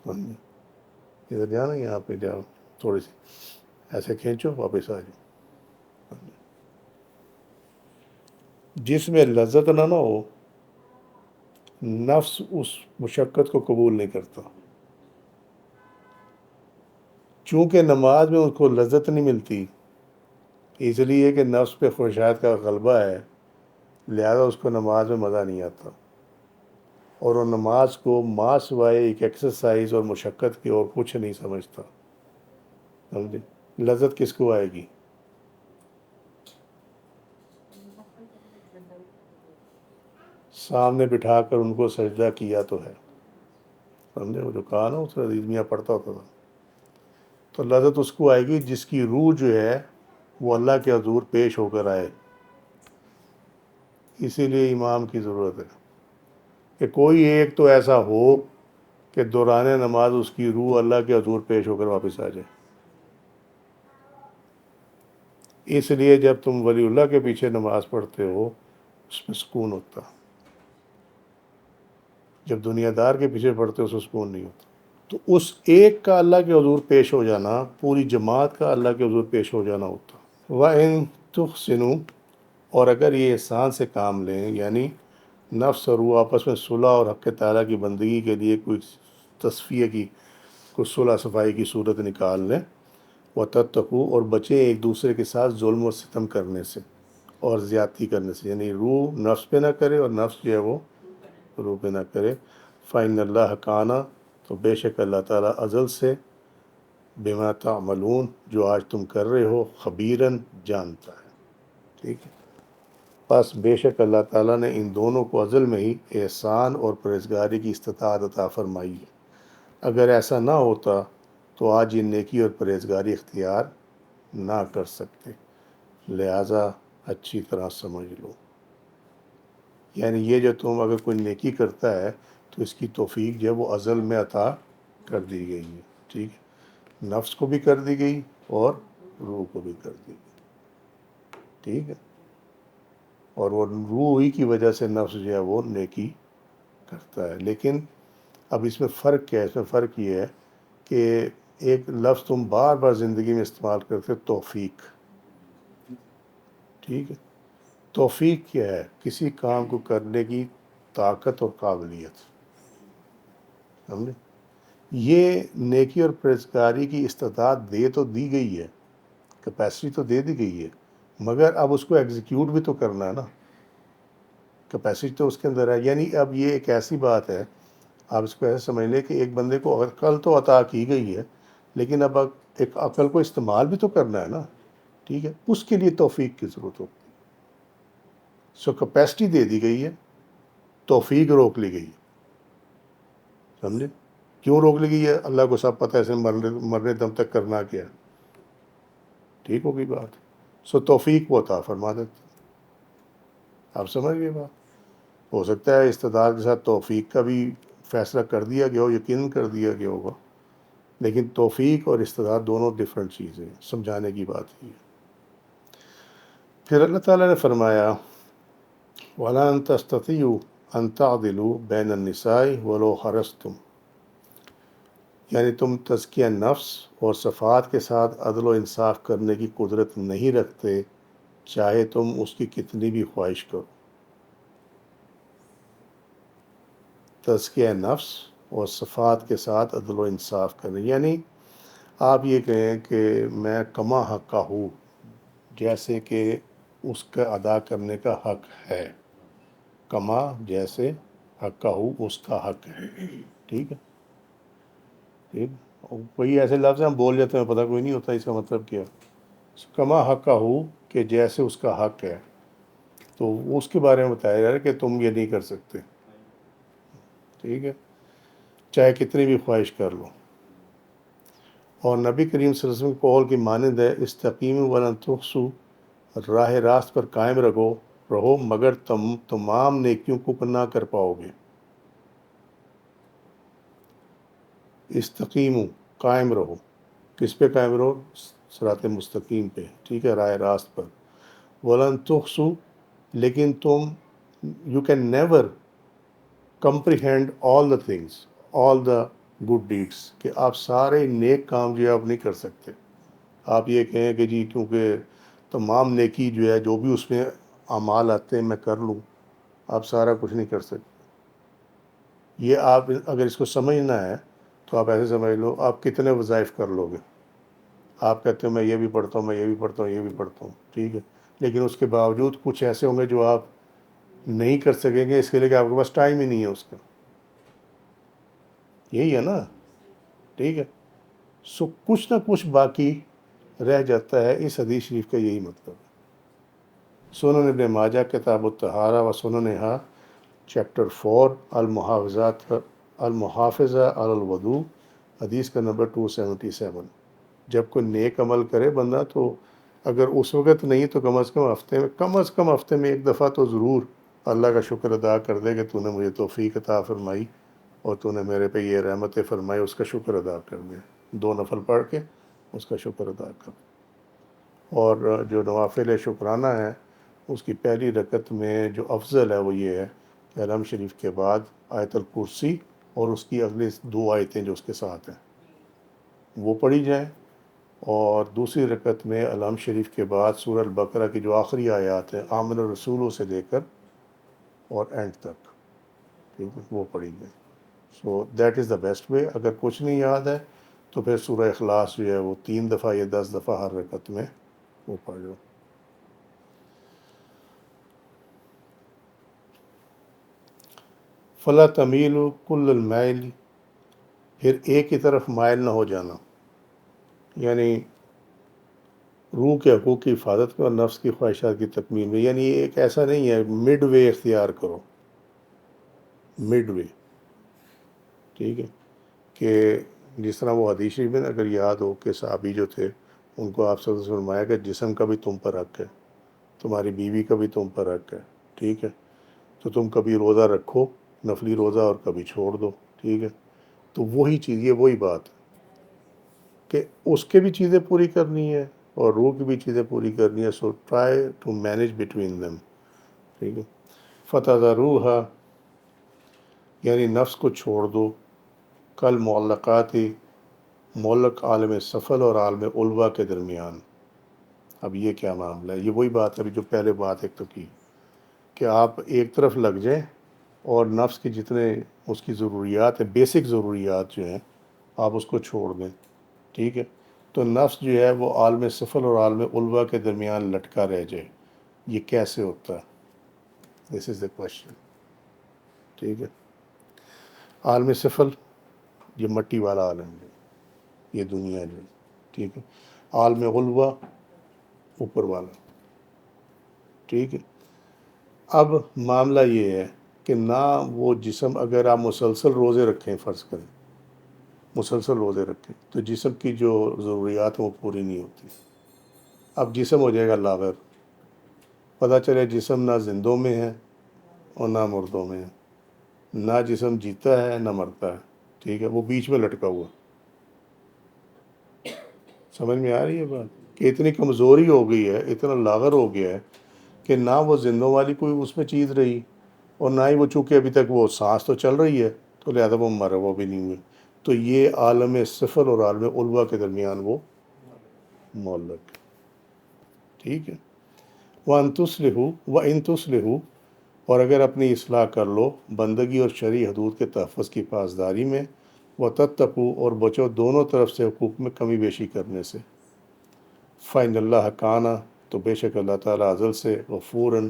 ادھر جانا، یہاں پہ جاؤ، تھوڑی سی ایسے کھینچو، واپس آ جاؤ۔ جس میں لذت نہ ہو، نفس اس مشقت کو قبول نہیں کرتا، چونکہ نماز میں اس کو لذت نہیں ملتی، اس لیے کہ نفس پہ خواہشات کا غلبہ ہے، لہذا اس کو نماز میں مزہ نہیں آتا، اور وہ نماز کو ماں سوائے ایک ایکسرسائز اور مشقت کی اور کچھ نہیں سمجھتا، سمجھے، لذت کس کو آئے گی؟ سامنے بٹھا کر ان کو سجدہ کیا تو ہے، سمجھے، وہ جو کہا نا اس عزیز میاں پڑھتا ہوتا تھا، تو لذت اس کو آئے گی جس کی روح جو ہے وہ اللہ کے حضور پیش ہو کر آئے، اسی لیے امام کی ضرورت ہے کہ کوئی ایک تو ایسا ہو کہ دوران نماز اس کی روح اللہ کے حضور پیش ہو کر واپس آ جائے۔ اس لیے جب تم ولی اللہ کے پیچھے نماز پڑھتے ہو اس میں سکون ہوتا، جب دنیا دار کے پیچھے پڑھتے ہو اس میں سکون نہیں ہوتا۔ تو اس ایک کا اللہ کے حضور پیش ہو جانا پوری جماعت کا اللہ کے حضور پیش ہو جانا ہوتا۔ وَإِن تُحْسِنُوا، اور اگر یہ احسان سے کام لیں، یعنی نفس اور روح آپس میں صلح اور حق تعالیٰ کی بندگی کے لیے کوئی تصفیہ کی، کوئی صلح صفائی کی صورت نکال لیں، وَتَتَّقُوا، اور بچیں ایک دوسرے کے ساتھ ظلم و ستم کرنے سے اور زیادتی کرنے سے، یعنی روح نفس پہ نہ کرے اور نفس جو ہے وہ روح پہ نہ کرے، فَإِنَّ اللَّهَ كَانَ، تو بے شک اللہ تعالیٰ ازل سے، بما تعملون، جو آج تم کر رہے ہو، خبیراً، جانتا ہے، ٹھیک ہے۔ بس بے شک اللہ تعالیٰ نے ان دونوں کو ازل میں ہی احسان اور پرہیزگاری کی استطاعت عطا فرمائی ہے، اگر ایسا نہ ہوتا تو آج یہ نیکی اور پرہیزگاری اختیار نہ کر سکتے، لہٰذا اچھی طرح سمجھ لو، یعنی یہ جو تم اگر کوئی نیکی کرتا ہے تو اس کی توفیق جو ہے وہ ازل میں عطا کر دی گئی ہے، ٹھیک ہے، نفس کو بھی کر دی گئی اور روح کو بھی کر دی گئی، ٹھیک ہے. اور وہ روح ہی کی وجہ سے نفس جو ہے وہ نیکی کرتا ہے. لیکن اب اس میں فرق کیا ہے؟ اس میں فرق یہ ہے کہ ایک لفظ تم بار بار زندگی میں استعمال کرتے ہو، توفیق. ٹھیک ہے، توفیق کیا ہے؟ کسی کام کو کرنے کی طاقت اور قابلیت. سمجھے؟ یہ نیکی اور پرہیزگاری کی استطاعت دے تو دی گئی ہے، کیپیسٹی تو دے دی گئی ہے، مگر اب اس کو ایگزیکیوٹ بھی تو کرنا ہے نا. کیپیسٹی تو اس کے اندر ہے. یعنی اب یہ ایک ایسی بات ہے، آپ اس کو ایسے سمجھ لیں کہ ایک بندے کو عقل تو عطا کی گئی ہے، لیکن اب ایک عقل کو استعمال بھی تو کرنا ہے نا. ٹھیک ہے، اس کے لیے توفیق کی ضرورت ہوتی ہے. سو کیپیسٹی دے دی گئی ہے، توفیق روک لی گئی ہے. سمجھے؟ کیوں روک لی گئی ہے؟ اللہ کو سب پتہ ہے، اسے مرنے دم تک کرنا کیا ہے. ٹھیک ہو گئی بات. سو توفیق وہ عطا فرما دیتے. آپ سمجھ گئے بات؟ ہو سکتا ہے استدار کے ساتھ توفیق کا بھی فیصلہ کر دیا گیا ہو، یقین کر دیا گیا ہوگا، لیکن توفیق اور استدار دونوں ڈفرینٹ چیزیں ہیں. سمجھانے کی بات ہی ہے. پھر اللہ تعالیٰ نے فرمایا وَلَن تَسْتَطِيعُوا أَن تَعْدِلُوا بَيْنَ النِّسَاءِ وَلَوْ حَرَصْتُمْ، یعنی تم تزکیہ نفس اور صفات کے ساتھ عدل و انصاف کرنے کی قدرت نہیں رکھتے، چاہے تم اس کی کتنی بھی خواہش کرو. تزکیہ نفس اور صفات کے ساتھ عدل و انصاف کرنے، یعنی آپ یہ کہیں کہ میں کما حق کا ہوں، جیسے کہ اس کا ادا کرنے کا حق ہے. کما جیسے حق کا ہوں، اس کا حق ہے. ٹھیک ہے، ٹھیک. کوئی ایسے لفظ ہم بول جاتے ہیں، پتہ کوئی نہیں ہوتا اس کا مطلب کیا. کما حق کا ہوں کہ جیسے اس کا حق ہے، تو اس کے بارے میں بتایا جا رہا ہے کہ تم یہ نہیں کر سکتے. ٹھیک ہے، چاہے کتنی بھی خواہش کر لو. اور نبی کریم صلی اللہ علیہ وسلم کے قول کی مانند ہے استقیموا ولن تحصوا، راہ راست پر قائم رہو مگر تم تمام نیکیوں کو نہ کر پاؤ گے. استقیموا، قائم رہو. کس پہ قائم رہو؟ صراط مستقیم پہ. ٹھیک ہے، راہ راست پر. ولن تحصوا، لیکن تم you can never comprehend all the things, all the good deeds, کہ آپ سارے نیک کام جو ہے آپ نہیں کر سکتے. آپ یہ کہیں کہ جی کیونکہ تمام نیکی جو ہے جو بھی اس میں اعمال آتے ہیں میں کر لوں، آپ سارا کچھ نہیں کر سکتے. یہ آپ اگر اس کو سمجھنا ہے تو آپ ایسے سمجھ لو آپ کتنے وظائف کر لو گے. آپ کہتے ہو میں یہ بھی پڑھتا ہوں، میں یہ بھی پڑھتا ہوں، یہ بھی پڑھتا ہوں. ٹھیک ہے، لیکن اس کے باوجود کچھ ایسے ہوں گے جو آپ نہیں کر سکیں گے، اس کے لیے کہ آپ کے پاس ٹائم ہی نہیں ہے اس کا. یہی ہے نا. ٹھیک ہے، سو کچھ نہ کچھ باقی رہ جاتا ہے. اس حدیث شریف کا یہی مطلب ہے. سنن ابن ماجہ کتاب الطہارہ و سننہا چیپٹر 4 المحافظہ علی الوضوء، حدیث کا نمبر 277. جب کوئی نیک عمل کرے بندہ تو اگر اس وقت نہیں تو کم از کم ہفتے میں ایک دفعہ تو ضرور اللہ کا شکر ادا کر دے کہ تو نے مجھے توفیق عطا فرمائی اور تو نے میرے پہ یہ رحمت فرمائی. اس کا شکر ادا کر دے. 2 نفل پڑھ کے اس کا شکر ادا کر. اور جو نوافل شکرانہ ہے اس کی پہلی رکعت میں جو افضل ہے وہ یہ ہے کہ علم شریف کے بعد آیت الکرسی اور اس کی اگلی 2 آیتیں جو اس کے ساتھ ہیں وہ پڑھی جائیں، اور دوسری رکعت میں علم شریف کے بعد سورہ البقرہ کی جو آخری آیات ہیں آمن الرسولوں سے لے کر اور اینڈ تک، ٹھیک ہے، وہ پڑھی جائیں. So that is the best way. اگر کچھ نہیں یاد ہے تو پھر سورہ اخلاص جو ہے وہ 3 دفعہ یا 10 دفعہ ہر رکعت میں وہ پڑھ لو. فلا تمیل کل المیل، پھر ایک ہی طرف مائل نہ ہو جانا. یعنی روح کے حقوق کی حفاظت میں اور نفس کی خواہشات کی تکمیل میں. یعنی ایک ایسا نہیں ہے، مڈ وے اختیار کرو. مڈ وے، ٹھیک ہے، کہ جس طرح وہ حدیث شریف میں اگر یاد ہو کہ صحابی جو تھے ان کو آپ سے فرمایا کہ جسم کا بھی تم پر حق ہے، تمہاری بیوی کا بھی تم پر حق ہے. ٹھیک ہے، تو تم کبھی روزہ رکھو نفلی روزہ اور کبھی چھوڑ دو. ٹھیک ہے، تو وہی چیز، یہ وہی بات ہے. کہ اس کے بھی چیزیں پوری کرنی ہے اور روح کی بھی چیزیں پوری کرنی ہے. So try to manage between them. ٹھیک ہے. فتذروها یعنی نفس کو چھوڑ دو کل معلقات ہی معلق عالم سفل اور عالم علوا کے درمیان. اب یہ کیا معاملہ ہے؟ یہ وہی بات ہے ابھی جو پہلے بات ایک تو کی کہ آپ ایک طرف لگ جائیں اور نفس کی جتنے اس کی ضروریات ہیں، بیسک ضروریات جو ہیں، آپ اس کو چھوڑ دیں. ٹھیک ہے. تو نفس جو ہے وہ عالم سفل اور عالم علوا کے درمیان لٹکا رہ جائے. یہ کیسے ہوتا ہے؟ دس از دا کوشچن. ٹھیک ہے. عالم سفل یہ مٹی والا عالم ہے، یہ دنیا جو ہے. ٹھیک ہے. عالم علوا اوپر والا. ٹھیک ہے. اب معاملہ یہ ہے کہ نہ وہ جسم، اگر آپ مسلسل روزے رکھیں، فرض کریں مسلسل روزے رکھیں تو جسم کی جو ضروریات ہیں وہ پوری نہیں ہوتی. اب جسم ہو جائے گا لاغر. پتہ چلے جسم نہ زندوں میں ہے اور نہ مردوں میں ہے، نہ جسم جیتا ہے نہ مرتا ہے. ٹھیک ہے. وہ بیچ میں لٹکا ہوا. سمجھ میں آ رہی ہے بات؟ کہ اتنی کمزوری ہو گئی ہے، اتنا لاغر ہو گیا ہے کہ نہ وہ زندوں والی کوئی اس میں چیز رہی اور نہ ہی وہ، چونکہ ابھی تک وہ سانس تو چل رہی ہے تو لہذا وہ مرا وہ بھی نہیں ہوئے. تو یہ عالم صفر اور عالم علوا کے درمیان وہ معلق. ٹھیک ہے. وَأَن تُصْلِحُوا وَإِن تُصْلِحُوا اور اگر اپنی اصلاح کر لو بندگی اور شرعی حدود کے تحفظ کی پاسداری میں، وَتَتَّقُوا اور بچو دونوں طرف سے حقوق میں کمی بیشی کرنے سے. فَإِنَّ اللَّهَ كَانَ تو بے شک اللہ تعالیٰ ازل سے غفوراً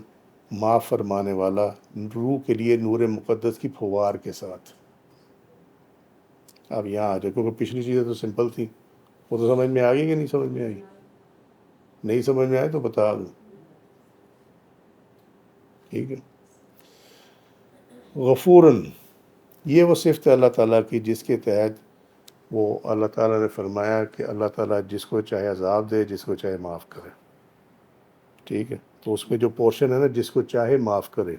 معاف فرمانے والا، روح کے لیے نور مقدس کی پھوار کے ساتھ. اب یہاں آ جائے، کیونکہ پچھلی چیزیں تو سمپل تھیں، وہ تو سمجھ میں آ گئی کہ نہیں سمجھ میں آئی؟ نہیں سمجھ میں آئے تو بتا دوں. ٹھیک ہے. غفوراً یہ وہ صفت ہے اللہ تعالیٰ کی جس کے تحت وہ اللہ تعالیٰ نے فرمایا کہ اللہ تعالیٰ جس کو چاہے عذاب دے، جس کو چاہے معاف کرے. ٹھیک ہے. تو اس میں جو پورشن ہے نا، جس کو چاہے معاف کرے،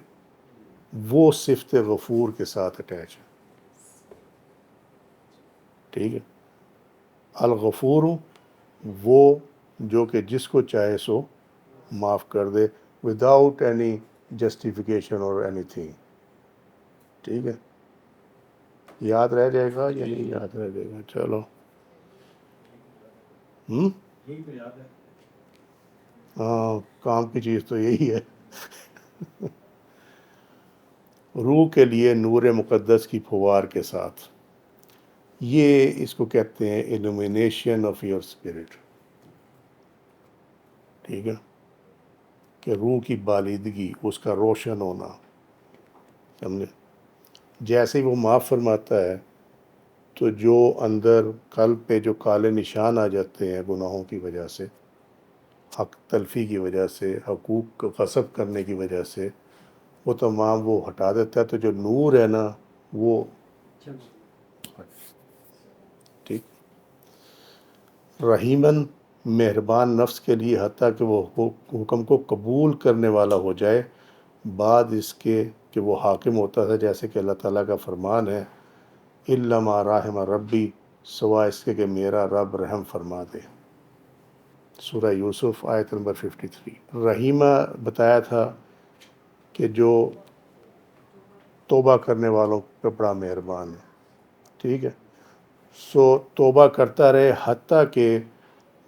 وہ صفت غفور کے ساتھ اٹیچ ہے. ٹھیک ہے. الغفور وہ جو کہ جس کو چاہے سو معاف کر دے وداؤٹ اینی جسٹیفیکیشن اور اینی تھنگ. ٹھیک ہے. یاد رہ جائے گا یا نہیں یاد رہ جائے گا؟ چلو. ہاں، کام کی چیز تو یہی ہے. روح کے لیے نور مقدس کی پھوار کے ساتھ. یہ اس کو کہتے ہیں illumination آف یور اسپرٹ. ٹھیک ہے. کہ روح کی بالیدگی، اس کا روشن ہونا. سمجھے؟ جیسے ہی وہ معاف فرماتا ہے تو جو اندر قلب پہ جو کالے نشان آ جاتے ہیں گناہوں کی وجہ سے، حق تلفی کی وجہ سے، حقوق کو غصب کرنے کی وجہ سے، وہ تمام وہ ہٹا دیتا ہے. تو جو نور ہے نا وہ ٹھیک. رحیمن مہربان نفس کے لیے، حتیٰ کہ وہ حکم کو قبول کرنے والا ہو جائے بعد اس کے کہ وہ حاکم ہوتا تھا، جیسے کہ اللہ تعالیٰ کا فرمان ہے الا ما رحم ربی سوائے اس کے کہ میرا رب رحم فرما دے. سورہ یوسف آیت نمبر 53. رحیمہ بتایا تھا کہ جو توبہ کرنے والوں پہ بڑا مہربان ہے. ٹھیک ہے. سو توبہ کرتا رہے حتیٰ کہ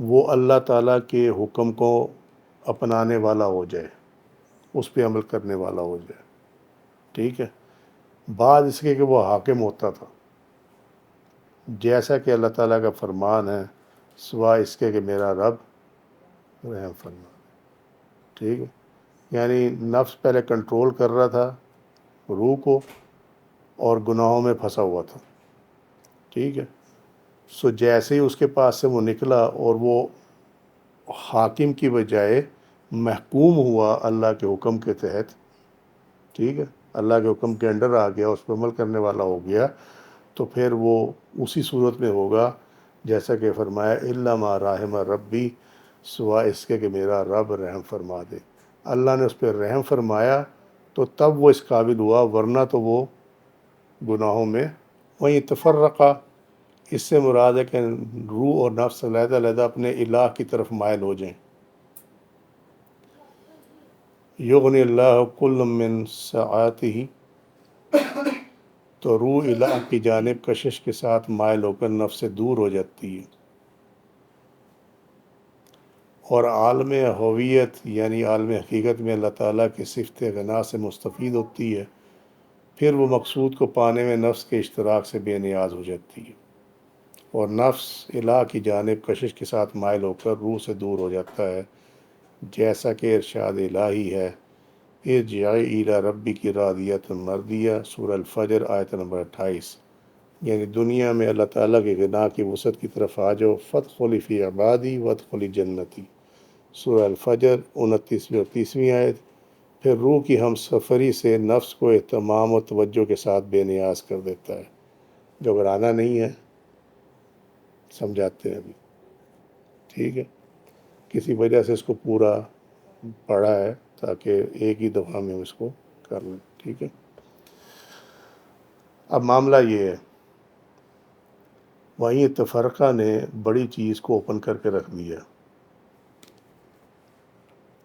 وہ اللہ تعالیٰ کے حکم کو اپنانے والا ہو جائے، اس پہ عمل کرنے والا ہو جائے. ٹھیک ہے. بعد اس کے کہ وہ حاکم ہوتا تھا، جیسا کہ اللہ تعالیٰ کا فرمان ہے سوائے اس کے کہ میرا رب رحم فرما. ٹھیک ہے. یعنی نفس پہلے کنٹرول کر رہا تھا روح کو اور گناہوں میں پھنسا ہوا تھا. ٹھیک ہے. سو جیسے ہی اس کے پاس سے وہ نکلا اور وہ حاکم کی بجائے محکوم ہوا اللہ کے حکم کے تحت، ٹھیک ہے، اللہ کے حکم کے انڈر آ گیا، اس پر عمل کرنے والا ہو گیا، تو پھر وہ اسی صورت میں ہوگا جیسا کہ فرمایا الا ما رحم ربی سوائے اس کے کہ میرا رب رحم فرما دے. اللہ نے اس پہ رحم فرمایا تو تب وہ اس قابل ہوا، ورنہ تو وہ گناہوں میں. وہیں تفرقہ اس سے مراد ہے کہ روح اور نفس علیحدہ علیحدہ اپنے الہ کی طرف مائل ہو جائیں. یغنی اللہ کل من سعاتہ، تو روح الہ کی جانب کشش کے ساتھ مائل ہو کر نفس سے دور ہو جاتی ہے، اور عالم ہویت یعنی عالم حقیقت میں اللہ تعالیٰ کی صفت غنا سے مستفید ہوتی ہے. پھر وہ مقصود کو پانے میں نفس کے اشتراک سے بے نیاز ہو جاتی ہے، اور نفس الہ کی جانب کشش کے ساتھ مائل ہو کر روح سے دور ہو جاتا ہے، جیسا کہ ارشاد الہی ہے ارجعی الی ربی کی راضیۃ مردیہ، سورہ الفجر آیت نمبر 28. یعنی دنیا میں اللہ تعالیٰ کے غنا کی وسعت کی طرف آ جاؤ، فادخلی فی عبادی وادخلی جنتی، سورہ الفجر 29ویں اور 30ویں آیت. پھر روح کی ہم سفری سے نفس کو اہتمام و توجہ کے ساتھ بے نیاز کر دیتا ہے. جو گھرانا نہیں ہے سمجھاتے ہیں ابھی، ٹھیک ہے، کسی وجہ سے اس کو پورا پڑھا ہے تاکہ ایک ہی دفعہ میں اس کو کر لیں، ٹھیک ہے. اب معاملہ یہ ہے، وہیں تفرقہ نے بڑی چیز کو اوپن کر کے رکھ دیا.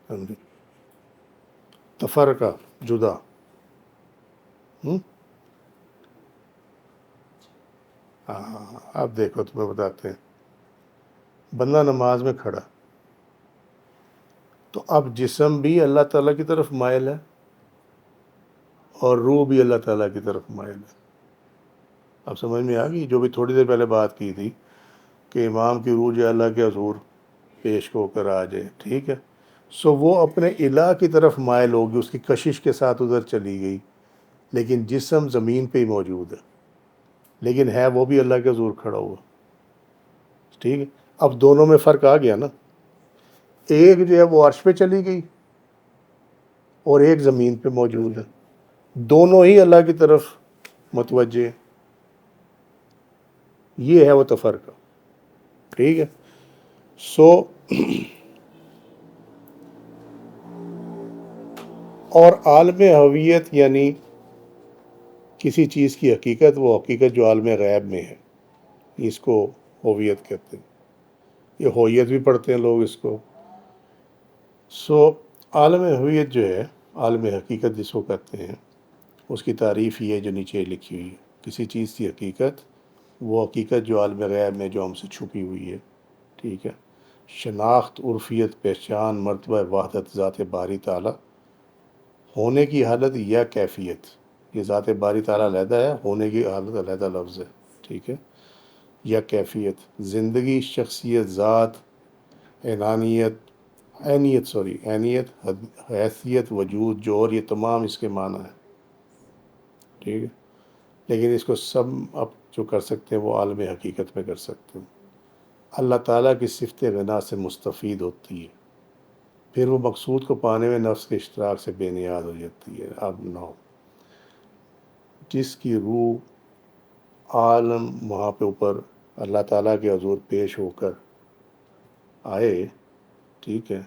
سمجھے؟ تفرقہ جدا. ہاں اب دیکھو تمہیں بتاتے ہیں، بندہ نماز میں کھڑا، تو اب جسم بھی اللہ تعالیٰ کی طرف مائل ہے اور روح بھی اللہ تعالیٰ کی طرف مائل ہے. اب سمجھ میں آ گئی جو بھی تھوڑی دیر پہلے بات کی تھی کہ امام کی روح جو اللہ کے حضور پیش ہو کر آ جائے، ٹھیک ہے. سو وہ اپنے الہ کی طرف مائل ہوگی، اس کی کشش کے ساتھ ادھر چلی گئی، لیکن جسم زمین پہ ہی موجود ہے، لیکن ہے وہ بھی اللہ کے حضور کھڑا ہوا، ٹھیک ہے. اب دونوں میں فرق آ گیا نا، ایک جو ہے وہ عرش پہ چلی گئی اور ایک زمین پہ موجود ہے، دونوں ہی اللہ کی طرف متوجہ. یہ ہے وہ تفرقہ، ٹھیک ہے. سو اور عالم ہویت یعنی کسی چیز کی حقیقت، وہ حقیقت جو عالم غیب میں ہے، اس کو ہویت کہتے ہیں. یہ ہویت بھی پڑھتے ہیں لوگ اس کو. سو عالم ہویت جو ہے، عالم حقیقت جس کو کہتے ہیں، اس کی تعریف یہ ہے جو نیچے لکھی ہوئی ہے. کسی چیز کی حقیقت، وہ حقیقت جو عالم غیب میں جو ہم سے چھپی ہوئی ہے، ٹھیک ہے. شناخت، عرفیت، پہچان، مرتبہ وحدت ذات باری تعالیٰ، ہونے کی حالت یا کیفیت. یہ ذات باری تعالیٰ علیحدہ ہے، ہونے کی حالت علیحدہ لفظ ہے، ٹھیک ہے. یا کیفیت، زندگی، شخصیت، ذات، عینیت، حیثیت، وجود، جوہر، یہ تمام اس کے معنی ہیں، ٹھیک ہے. لیکن اس کو سب اب جو کر سکتے ہیں وہ عالم حقیقت میں کر سکتے ہیں. اللہ تعالیٰ کی صفت غنا سے مستفید ہوتی ہے، پھر وہ مقصود کو پانے میں نفس کے اشتراک سے بے نیاز ہو جاتی ہے. اب نو جس کی روح عالم وہاں پہ اوپر اللہ تعالیٰ کے حضور پیش ہو کر آئے، ٹھیک ہے،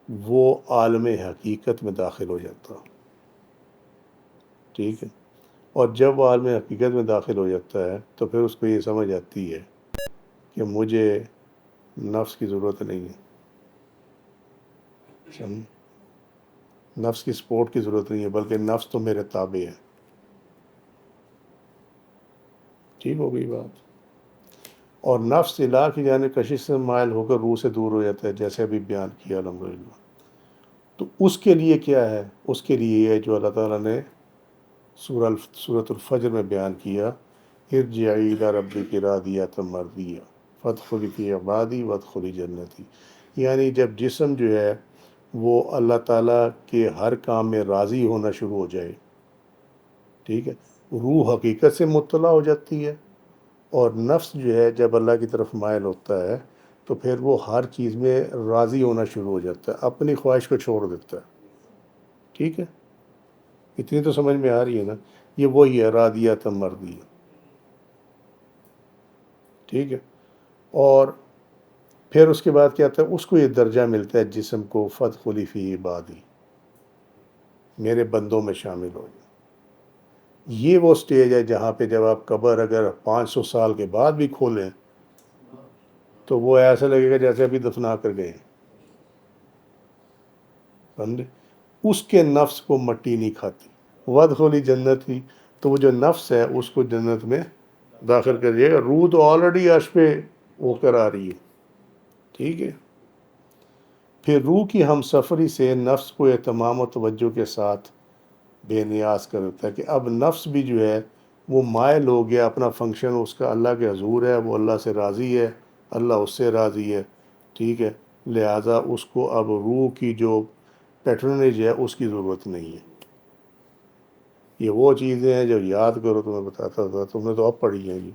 وہ عالم حقیقت میں داخل ہو جاتا، ٹھیک ہے. اور جب وہ عالم حقیقت میں داخل ہو جاتا ہے تو پھر اس کو یہ سمجھ آتی ہے کہ مجھے نفس کی ضرورت نہیں ہے، نفس کی سپورٹ کی ضرورت نہیں ہے، بلکہ نفس تو میرے تابع ہے. ٹھیک ہو گئی بات. اور نفس الہ کی جانب کشش سے مائل ہو کر روح سے دور ہو جاتا ہے، جیسے ابھی بیان کیا الحمدللہ. تو اس کے لیے کیا ہے؟ اس کے لیے یہ ہے جو اللہ تعالیٰ نے سورۃ الفجر میں بیان کیا، ارجعی الی ربک راضیۃ مرضیہ فادخلی فی عبادی وادخلی جنتی. یعنی جب جسم جو ہے وہ اللہ تعالیٰ کے ہر کام میں راضی ہونا شروع ہو جائے، ٹھیک ہے، روح حقیقت سے مطلع ہو جاتی ہے، اور نفس جو ہے جب اللہ کی طرف مائل ہوتا ہے تو پھر وہ ہر چیز میں راضی ہونا شروع ہو جاتا ہے، اپنی خواہش کو چھوڑ دیتا ہے، ٹھیک ہے. اتنی تو سمجھ میں آ رہی ہے نا. یہ وہی ہے راضیۃ مرضیہ، ٹھیک ہے. اور پھر اس کے بعد کیا آتا ہے؟ اس کو یہ درجہ ملتا ہے جسم کو، فادخلی فی عبادی، میرے بندوں میں شامل ہو جائے. یہ وہ سٹیج ہے جہاں پہ جب آپ قبر اگر 500 سال کے بعد بھی کھولیں تو وہ ایسا لگے گا جیسے ابھی دفنا کر گئے ہیں، سمجھے؟ اس کے نفس کو مٹی نہیں کھاتی. وادخلی جنت ہی، تو وہ جو نفس ہے اس کو جنت میں داخل کر دیا گا. روح تو آلریڈی عرش پہ ہو کر آ رہی ہے. ٹھیک ہے. پھر روح کی ہم سفری سے نفس کو اہتمام و توجہ کے ساتھ بے نیاز کر دیتا ہے کہ اب نفس بھی جو ہے وہ مائل ہو گیا، اپنا فنکشن اس کا اللہ کے حضور ہے، وہ اللہ سے راضی ہے، اللہ اس سے راضی ہے. ٹھیک ہے. لہٰذا اس کو اب روح کی جو پیٹرنیج ہے اس کی ضرورت نہیں ہے. یہ وہ چیزیں ہیں جو یاد کرو تو میں بتاتا تھا، تم نے تو اب پڑھی ہیں جی.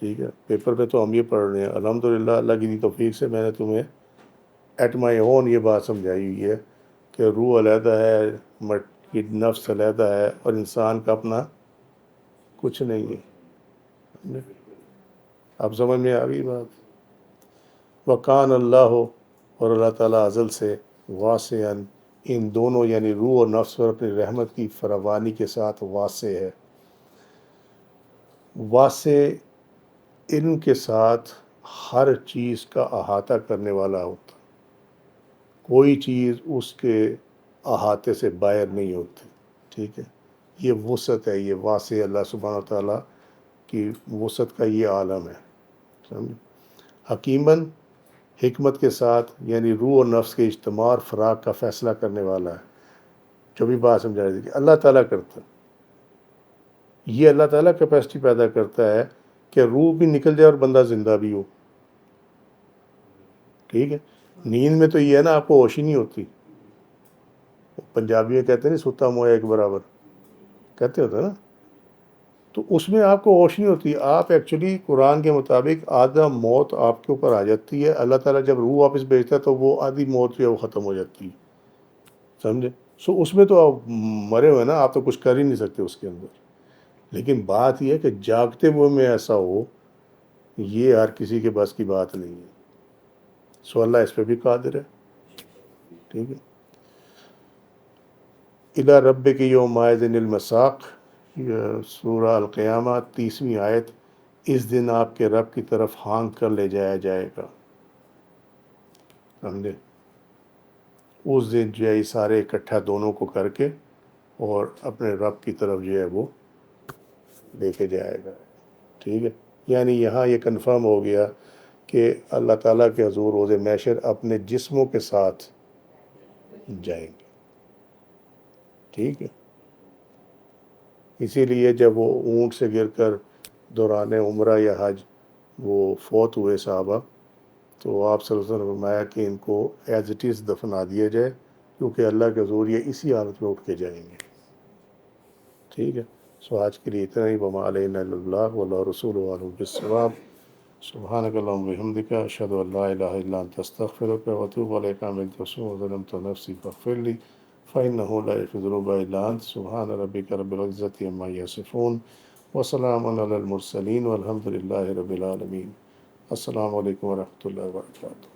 ٹھیک ہے. پیپر پہ تو ہم یہ پڑھ رہے ہیں. الحمدللہ اللہ کی توفیق سے میں نے تمہیں ایٹ مائی اون یہ بات سمجھائی ہوئی ہے کہ روح علیحدہ ہے، کی نفس علیحدہ ہے، اور انسان کا اپنا کچھ نہیں ہے. اب سمجھ میں آ گئی بات. وکان اللہ ہو، اور اللہ تعالیٰ ازل سے واسعاً ان دونوں یعنی روح اور نفس پر اپنی رحمت کی فراوانی کے ساتھ واسع ہے. واسع علم کے ساتھ ہر چیز کا احاطہ کرنے والا ہوتا. کوئی چیز اس کے احاطے سے باہر نہیں ہوتی. ٹھیک ہے. یہ وسعت ہے، یہ واسع اللہ سبحانہ تعالیٰ کی وسعت کا یہ عالم ہے. سمجھے؟ حکیماً حکمت کے ساتھ یعنی روح اور نفس کے اجتماع اور فراق کا فیصلہ کرنے والا ہے. جو بھی بات سمجھا رہی تھی کہ اللہ تعالیٰ کرتا ہے، یہ اللہ تعالیٰ کیپیسٹی پیدا کرتا ہے کہ روح بھی نکل جائے اور بندہ زندہ بھی ہو. ٹھیک ہے. نیند میں تو یہ ہے نا، آپ کو ہوش ہی نہیں ہوتی. پنجابی میں کہتے ہیں نہیں ستا مویا ایک برابر، کہتے ہوتے نا. تو اس میں آپ کو ہوش نہیں ہوتی. آپ ایکچولی قرآن کے مطابق آدھا موت آپ کے اوپر آ جاتی ہے. اللہ تعالیٰ جب روح واپس بھیجتا ہے تو وہ آدھی موت جو ہے وہ ختم ہو جاتی ہے. سمجھے؟ سو اس میں تو آپ مرے ہوئے نا، آپ تو کچھ کر ہی نہیں سکتے اس کے اندر. لیکن بات یہ ہے کہ جاگتے ہوئے میں ایسا ہو، یہ ہر کسی کے بس کی بات نہیں ہے. سو اللہ اس پہ بھی قادر ہے. ٹھیک ہے. اِلیٰ ربک یومئذ المساق، سورہ القیامہ 30ویں آیت. اس دن آپ کے رب کی طرف ہانک کر لے جایا جائے گا. سمجھے؟ اس دن جو ہے سارے اکٹھا دونوں کو کر کے اور اپنے رب کی طرف جو ہے وہ لے کے جائے گا. ٹھیک ہے. یعنی یہاں یہ کنفرم ہو گیا کہ اللہ تعالیٰ کے حضور روز محشر اپنے جسموں کے ساتھ جائیں گے. ٹھیک ہے. اسی لیے جب وہ اونٹ سے گر کر دوران عمرہ یا حج وہ فوت ہوئے صحابہ، تو آپ صلی اللہ علیہ وسلم نے فرمایا کہ ان کو ایز اٹ از دفنا دیا جائے، کیونکہ اللہ کے حضور یہ اسی حالت میں اٹھ کے جائیں گے. ٹھیک ہے. سو آج کے لیے اتنا ہی. وما علینا الا البلاغ واللہ رسول علیہ بالثواب. سبحانک اللہم وبحمدک اشہد ان لا الہ الا انت استغفرک واتوب الیک. عملت وظلمت نفسی فاغفر لی فإنہ لا یغفر الذنوب الا انت. سبحان ربک رب العزۃ عما یصفون وسلام علی المرسلین والحمد للہ رب العالمین. السلام علیکم ورحمۃ اللہ وبرکاتہ.